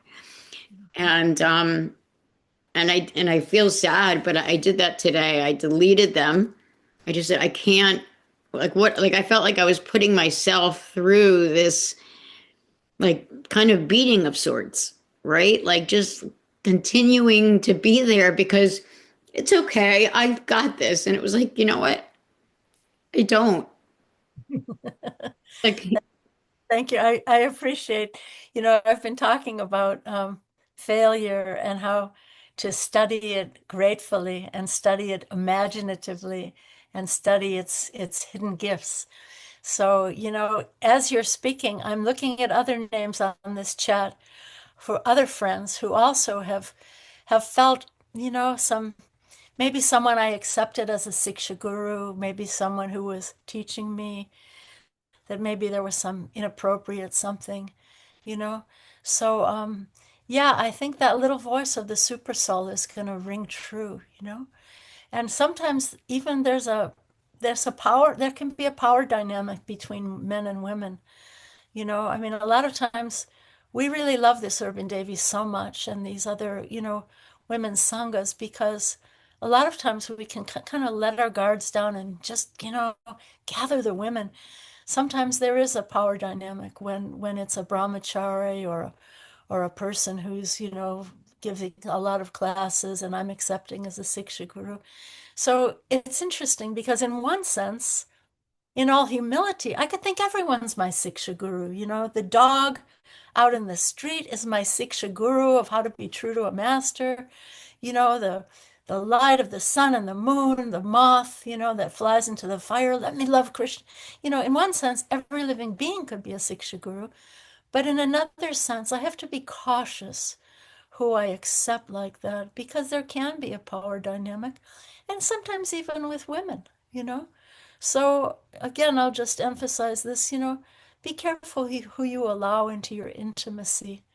And I feel sad, but I did that today. I deleted them. I just said I can't, like I felt like I was putting myself through this like kind of beating of sorts, right? Like just continuing to be there because it's okay. I've got this. And it was like, you know what? I don't. Like, Thank you. I appreciate, I've been talking about failure and how to study it gratefully and study it imaginatively and study its hidden gifts. So, as you're speaking, I'm looking at other names on this chat for other friends who also have felt, maybe someone I accepted as a Siksha guru, maybe someone who was teaching me that maybe there was some inappropriate something, you know? So, yeah, I think that little voice of the super soul is going to ring true, And sometimes even there's a power, there can be a power dynamic between men and women, I mean, a lot of times we really love this Urban Devi so much and these other, women's sanghas because a lot of times we can kind of let our guards down and just, gather the women. Sometimes there is a power dynamic when it's a brahmachari or a person who's, giving a lot of classes and I'm accepting as a Siksha guru. So it's interesting because in one sense, in all humility, I could think everyone's my Siksha guru. The dog out in the street is my Siksha guru of how to be true to a master. The light of the sun and the moon, the moth, that flies into the fire. Let me love Krishna. In one sense, every living being could be a Siksha guru. But in another sense, I have to be cautious who I accept like that because there can be a power dynamic. And sometimes even with women, you know. So again, I'll just emphasize this, be careful who you allow into your intimacy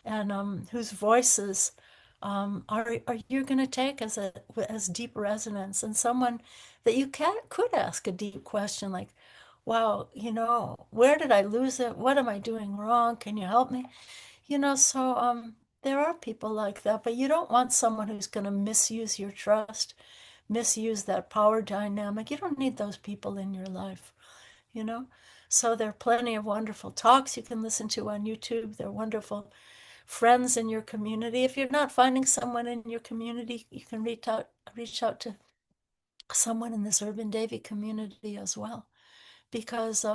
and whose voices are you going to take as deep resonance and someone that you could ask a deep question like, wow, where did I lose it? What am I doing wrong? Can you help me? So there are people like that, but you don't want someone who's going to misuse your trust, misuse that power dynamic. You don't need those people in your life, you know? So there are plenty of wonderful talks you can listen to on YouTube. There are wonderful friends in your community. If you're not finding someone in your community, you can reach out to someone in this Urban Devi community as well. Because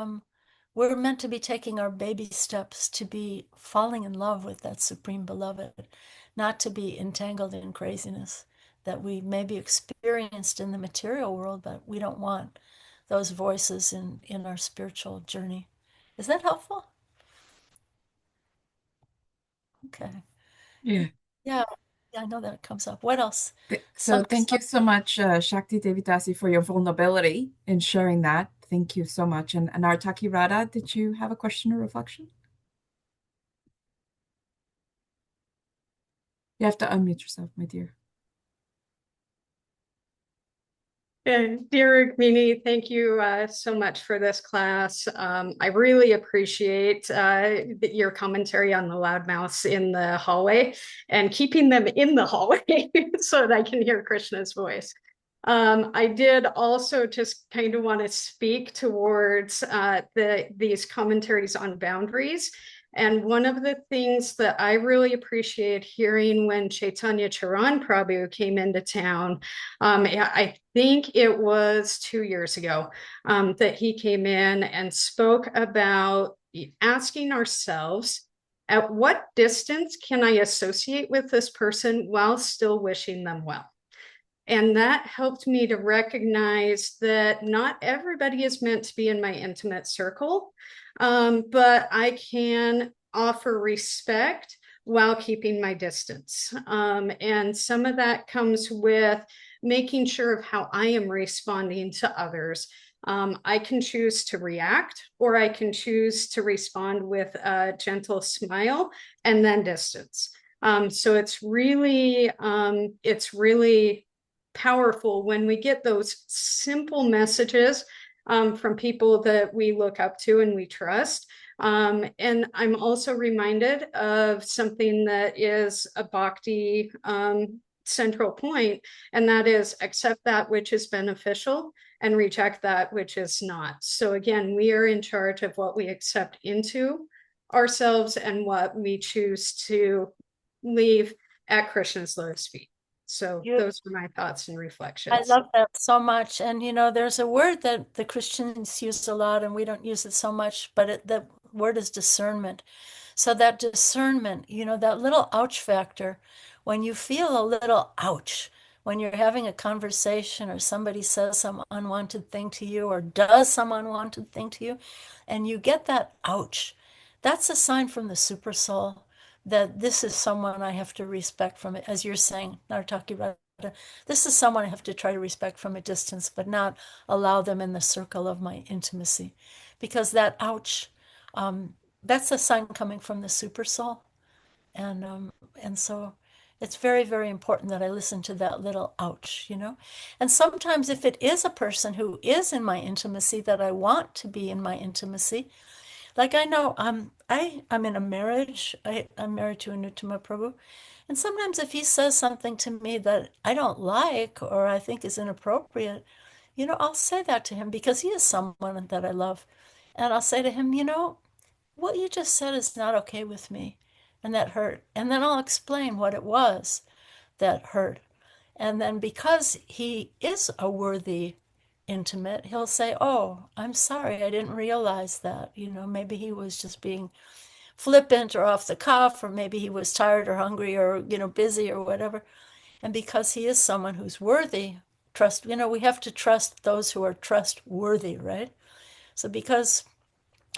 we're meant to be taking our baby steps to be falling in love with that supreme beloved, not to be entangled in craziness that we may be experienced in the material world, but we don't want those voices in our spiritual journey. Is that helpful? Okay. Yeah. Yeah, I know that comes up. What else? So thank you so much, Shakti Devi Dasi, for your vulnerability in sharing that. Thank you so much. And Nartaki Radha, did you have a question or reflection? You have to unmute yourself, my dear. Dear Rukmini, thank you so much for this class. I really appreciate your commentary on the loudmouths in the hallway and keeping them in the hallway so that I can hear Krishna's voice. I did also just kind of want to speak towards these commentaries on boundaries. And one of the things that I really appreciate hearing when Chaitanya Charan Prabhu came into town, I think it was 2 years ago, that he came in and spoke about asking ourselves, at what distance can I associate with this person while still wishing them well? And that helped me to recognize that not everybody is meant to be in my intimate circle, but I can offer respect while keeping my distance. And some of that comes with making sure of how I am responding to others. I can choose to react, or I can choose to respond with a gentle smile and then distance. So it's really powerful when we get those simple messages from people that we look up to and we trust. And I'm also reminded of something that is a bhakti central point, and that is accept that which is beneficial and reject that which is not. So again, we are in charge of what we accept into ourselves and what we choose to leave at Krishna's lotus feet. So those are my thoughts and reflections. I love that so much. And, there's a word that the Christians use a lot, and we don't use it so much, but the word is discernment. So that discernment, that little ouch factor, when you feel a little ouch, when you're having a conversation or somebody says some unwanted thing to you or does some unwanted thing to you, and you get that ouch, that's a sign from the super soul that this is someone I have to respect from it. As you're saying, Nartaki Radha, this is someone I have to try to respect from a distance, but not allow them in the circle of my intimacy. Because that ouch, that's a sign coming from the super soul. And so it's very, very important that I listen to that little ouch, And sometimes if it is a person who is in my intimacy that I want to be in my intimacy, like I know I'm in a marriage. I'm married to Anuttama Prabhu. And sometimes if he says something to me that I don't like or I think is inappropriate, I'll say that to him because he is someone that I love. And I'll say to him, what you just said is not okay with me. And that hurt. And then I'll explain what it was that hurt. And then because he is a worthy intimate, he'll say, oh, I'm sorry, I didn't realize that. Maybe he was just being flippant or off the cuff, or maybe he was tired or hungry or, busy or whatever. And because he is someone who's worthy, we have to trust those who are trustworthy, right? So because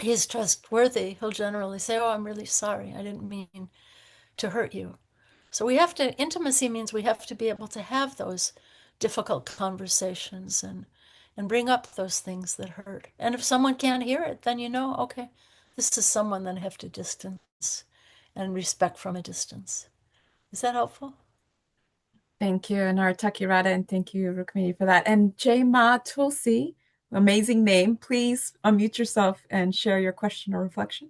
he's trustworthy, he'll generally say, oh, I'm really sorry, I didn't mean to hurt you. So intimacy means we have to be able to have those difficult conversations and bring up those things that hurt. And if someone can't hear it, then okay, this is someone that I have to distance and respect from a distance. Is that helpful? Thank you, Nartaki Radha, and thank you, Rukmini, for that. And Jay Ma Tulsi, amazing name. Please unmute yourself and share your question or reflection.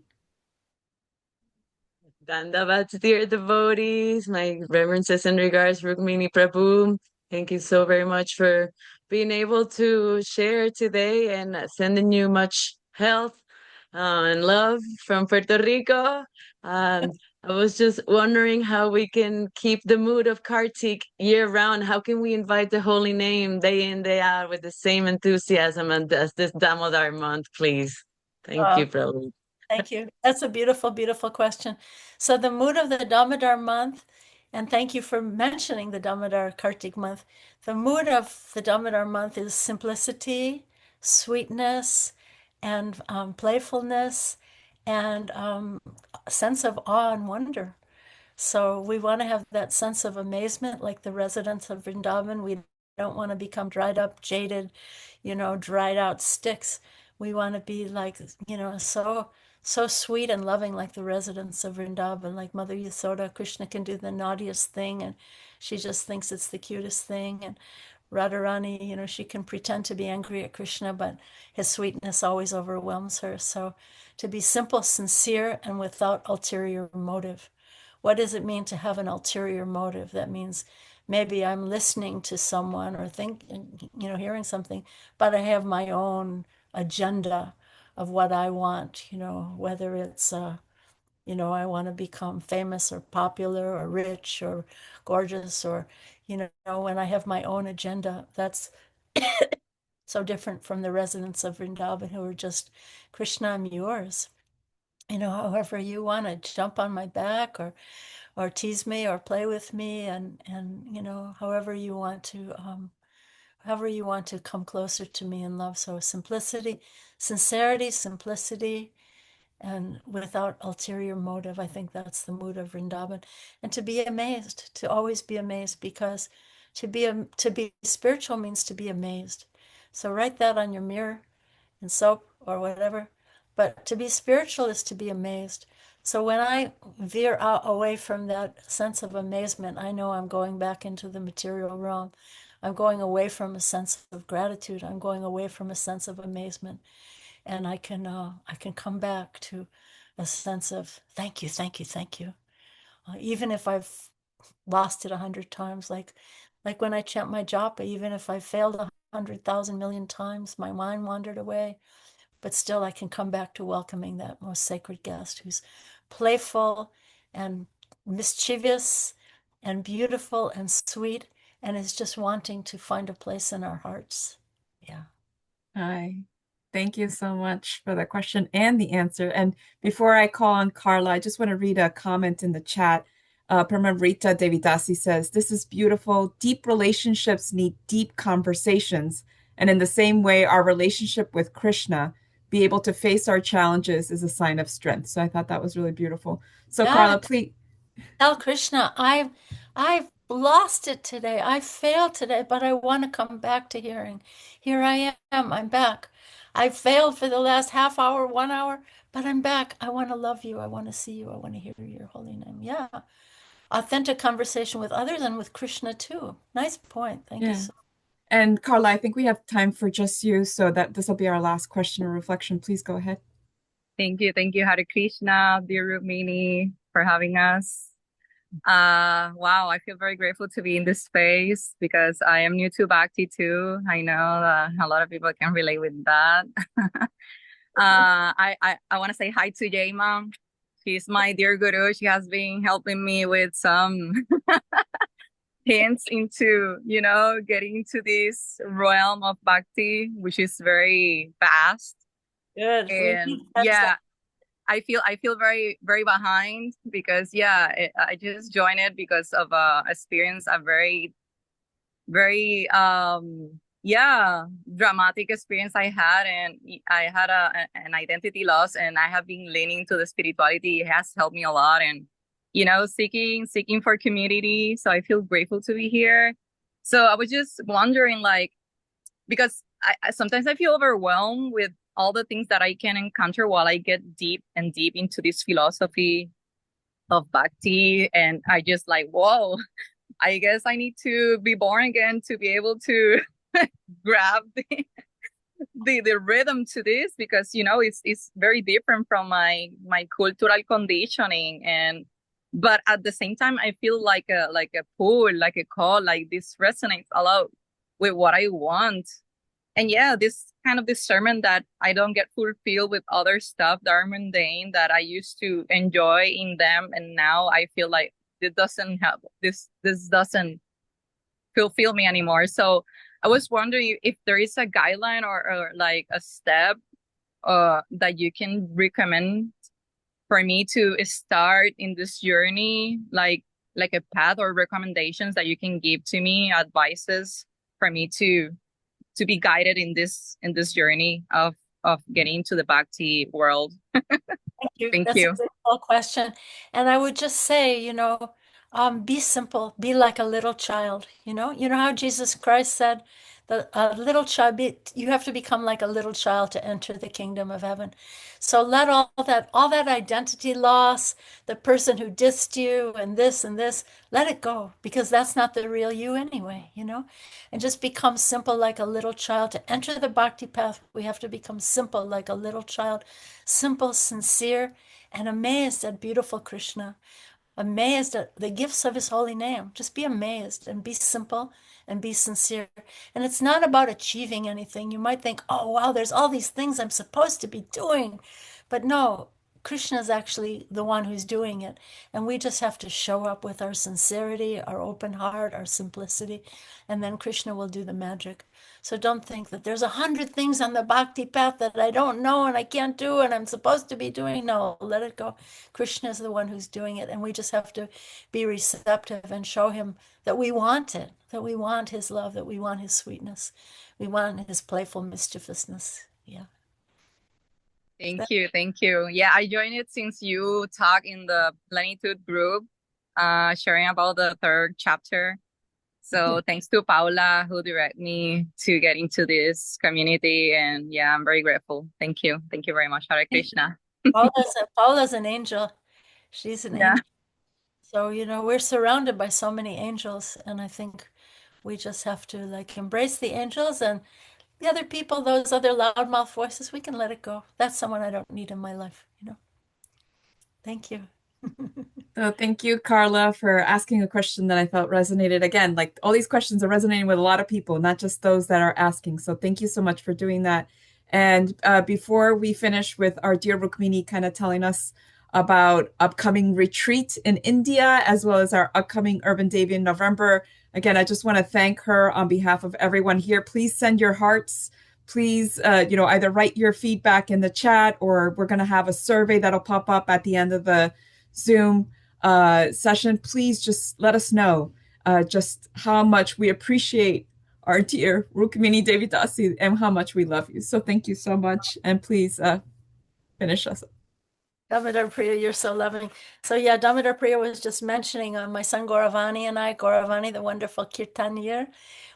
Dandavats, dear devotees, my reverences and regards, Rukmini Prabhu. Thank you so very much for being able to share today and sending you much health and love from Puerto Rico. I was just wondering how we can keep the mood of Kartik year round. How can we invite the holy name day in, day out with the same enthusiasm as this Damodar month, please? Thank you, Prabhu. Thank you. That's a beautiful, beautiful question. So the mood of the Damodar month, and thank you for mentioning the Damodar Kartik month. The mood of the Damodar month is simplicity, sweetness, and playfulness, and a sense of awe and wonder. So we want to have that sense of amazement, like the residents of Vrindavan. We don't want to become dried up, jaded, dried out sticks. We want to be like, so sweet and loving, like the residents of Vrindavan, like Mother Yasoda. Krishna can do the naughtiest thing, and she just thinks it's the cutest thing. And Radharani, she can pretend to be angry at Krishna, but his sweetness always overwhelms her. So to be simple, sincere, and without ulterior motive. What does it mean to have an ulterior motive? That means maybe I'm listening to someone or hearing something, but I have my own agenda of what I want, whether it's, I want to become famous or popular or rich or gorgeous or, when I have my own agenda, that's so different from the residents of Vrindavan who are just, Krishna, I'm yours. However you want to jump on my back or tease me or play with me and however you want to come closer to me in love. So sincerity, simplicity, and without ulterior motive. I think that's the mood of Vrindavan. And to be amazed, to always be amazed, because to be spiritual means to be amazed. So write that on your mirror in soap or whatever. But to be spiritual is to be amazed. So when I veer out away from that sense of amazement, I know I'm going back into the material realm. I'm going away from a sense of gratitude. I'm going away from a sense of amazement, and I can come back to a sense of thank you, thank you, thank you. Even if I've lost it 100 times, like when I chant my japa, even if I failed 100,000 million times, my mind wandered away. But still, I can come back to welcoming that most sacred guest who's playful and mischievous and beautiful and sweet and is just wanting to find a place in our hearts. Yeah. Hi. Thank you so much for the question and the answer. And before I call on Carla, I just want to read a comment in the chat. Rukmini Devi Dasi says, "This is beautiful. Deep relationships need deep conversations. And in the same way, our relationship with Krishna, be able to face our challenges is a sign of strength." So I thought that was really beautiful. So Yeah. Carla, please. Tell Krishna, I've lost it today. I failed today, but I want to come back to hearing. Here I am. I'm back. I failed for the last half hour, 1 hour, but I'm back. I want to love you. I want to see you. I want to hear your holy name. Yeah. Authentic conversation with others and with Krishna too. Nice point. Thank you Yeah. so much. And Carla, I think we have time for just you, so that this will be our last question or reflection. Please go ahead. Thank you. Thank you, Hare Krishna, dear Rukmini, for having us. Wow, I feel very grateful to be in this space because I am new to Bhakti too. I know a lot of people can relate with that. I want to say hi to Jayma. She's my dear guru. She has been helping me with some hints into, getting into this realm of Bhakti, which is very vast. Good. And yeah, I feel very, very behind because I just joined it because of experience a very, very dramatic experience I had, and I had an identity loss, and I have been leaning to the spirituality. It has helped me a lot, and seeking for community. So I feel grateful to be here. So I was just wondering, like, because I sometimes I feel overwhelmed with all the things that I can encounter while I get deep and deep into this philosophy of Bhakti. And I just like, whoa, I guess I need to be born again to be able to grab the rhythm to this, because it's very different from my cultural conditioning. But at the same time I feel like a pull, like a call, like this resonates a lot with what I want. And this kind of discernment that I don't get fulfilled with other stuff that are mundane that I used to enjoy in them, and now I feel like it doesn't have this doesn't fulfill me anymore. So I was wondering if there is a guideline or like a step that you can recommend for me to start in this journey, like a path or recommendations that you can give to me, advices for me to be guided in this journey of getting to the bhakti world. Thank you. Thank That's a you. beautiful question. And I would just say, be simple, be like a little child, You know how Jesus Christ said that a little child, you have to become like a little child to enter the kingdom of heaven. So let all that identity loss, the person who dissed you and this, let it go, because that's not the real you anyway, And just become simple like a little child. To enter the bhakti path, we have to become simple like a little child, simple, sincere, and amazed at beautiful Krishna, amazed at the gifts of his holy name. Just be amazed and be simple and be sincere. And it's not about achieving anything. You might think, oh, wow, there's all these things I'm supposed to be doing. But no, Krishna is actually the one who's doing it. And we just have to show up with our sincerity, our open heart, our simplicity, and then Krishna will do the magic. So don't think that there's 100 things on the bhakti path that I don't know and I can't do and I'm supposed to be doing. No, let it go. Krishna is the one who's doing it, and we just have to be receptive and show him that we want it, that we want his love, that we want his sweetness, we want his playful mischievousness. Yeah. Thank you. Thank you. Yeah, I joined it since you talk in the Plenitude group, sharing about the third chapter. So thanks to Paula who directed me to get into this community. And yeah, I'm very grateful. Thank you. Thank you very much. Hare Krishna. Paula's an angel. She's an Yeah. angel. So, we're surrounded by so many angels, and I think we just have to embrace the angels, and the other people, those other loudmouth voices, we can let it go. That's someone I don't need in my life. Thank you. So thank you, Carla, for asking a question that I felt resonated. Again, like all these questions are resonating with a lot of people, not just those that are asking. So thank you so much for doing that. And before we finish with our dear Rukmini kind of telling us about upcoming retreat in India, as well as our upcoming Urban Devi in November, again, I just want to thank her on behalf of everyone here. Please send your hearts. Please, either write your feedback in the chat, or we're going to have a survey that'll pop up at the end of the Zoom session. Please just let us know just how much we appreciate our dear Rukmini Devi Dasi and how much we love you. So thank you so much. And please finish us. Damodar Priya, you're so loving. So yeah, Damodar Priya was just mentioning my son Gauravani and I, Gauravani, the wonderful Kirtanier,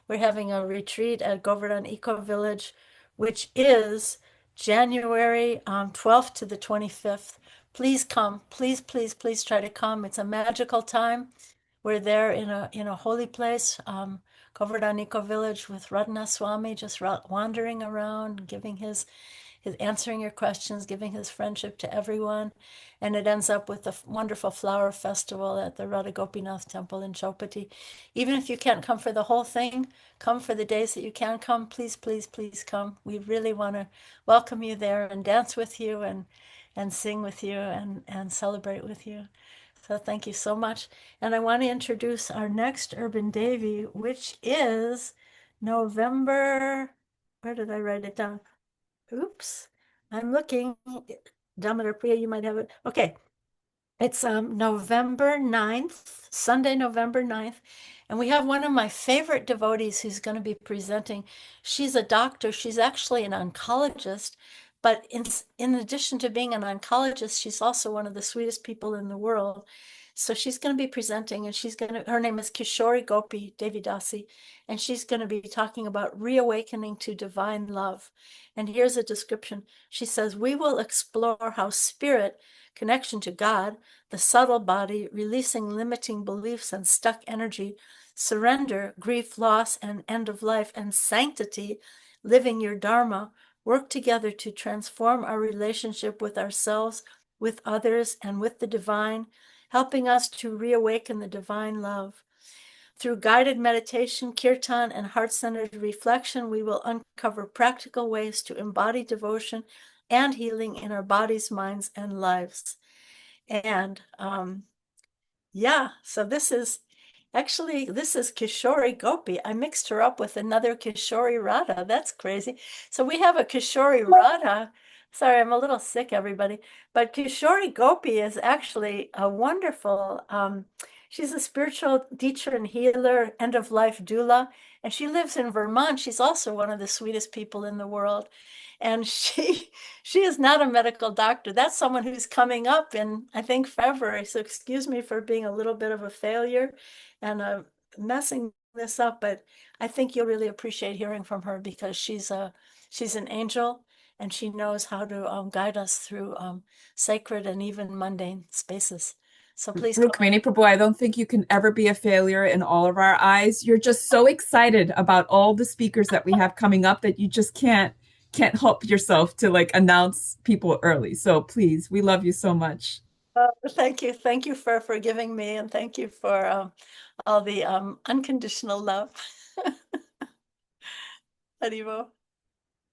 we're having a retreat at Govardhan Eco Village, which is January 12th to the 25th. Please come. Please, please, please try to come. It's a magical time. We're there in a holy place, Govardhan Eco Village, with Radhana Swami, just wandering around, giving his answering your questions, giving his friendship to everyone. And it ends up with a wonderful flower festival at the Radha Gopinath Temple in Chowpatty. Even if you can't come for the whole thing, come for the days that you can come. Please, please, please come. We really want to welcome you there and dance with you and sing with you and celebrate with you. So thank you so much. And I want to introduce our next Urban Devi, which is November. Where did I write it down? Oops, I'm looking. Damodar Priya, you might have it. Okay. It's November 9th, Sunday, November 9th. And we have one of my favorite devotees who's going to be presenting. She's a doctor. She's actually an oncologist. But in addition to being an oncologist, she's also one of the sweetest people in the world. So she's going to be presenting, and her name is Kishori Gopi Devi Dasi, and she's going to be talking about reawakening to divine love. And here's a description. She says, we will explore how spirit, connection to God, the subtle body, releasing limiting beliefs and stuck energy, surrender, grief, loss, and end of life, and sanctity, living your dharma, work together to transform our relationship with ourselves, with others, and with the divine, helping us to reawaken the divine love. Through guided meditation, kirtan, and heart-centered reflection, we will uncover practical ways to embody devotion and healing in our bodies, minds, and lives. And so this is Kishori Gopi. I mixed her up with another Kishori Radha. That's crazy. So we have a Kishori Radha Sorry, I'm a little sick, everybody. But Kishori Gopi is actually a wonderful, she's a spiritual teacher and healer, end-of-life doula, and she lives in Vermont. She's also one of the sweetest people in the world. And she is not a medical doctor. That's someone who's coming up in, I think, February. So excuse me for being a little bit of a failure and messing this up, but I think you'll really appreciate hearing from her because she's an angel and she knows how to guide us through sacred and even mundane spaces. So please call Rukmini Prabhu, I don't think you can ever be a failure in all of our eyes. You're just so excited about all the speakers that we have coming up that you just can't help yourself to like announce people early. So please, we love you so much. Thank you. Thank you for forgiving me, and thank you for all the unconditional love. Haribo.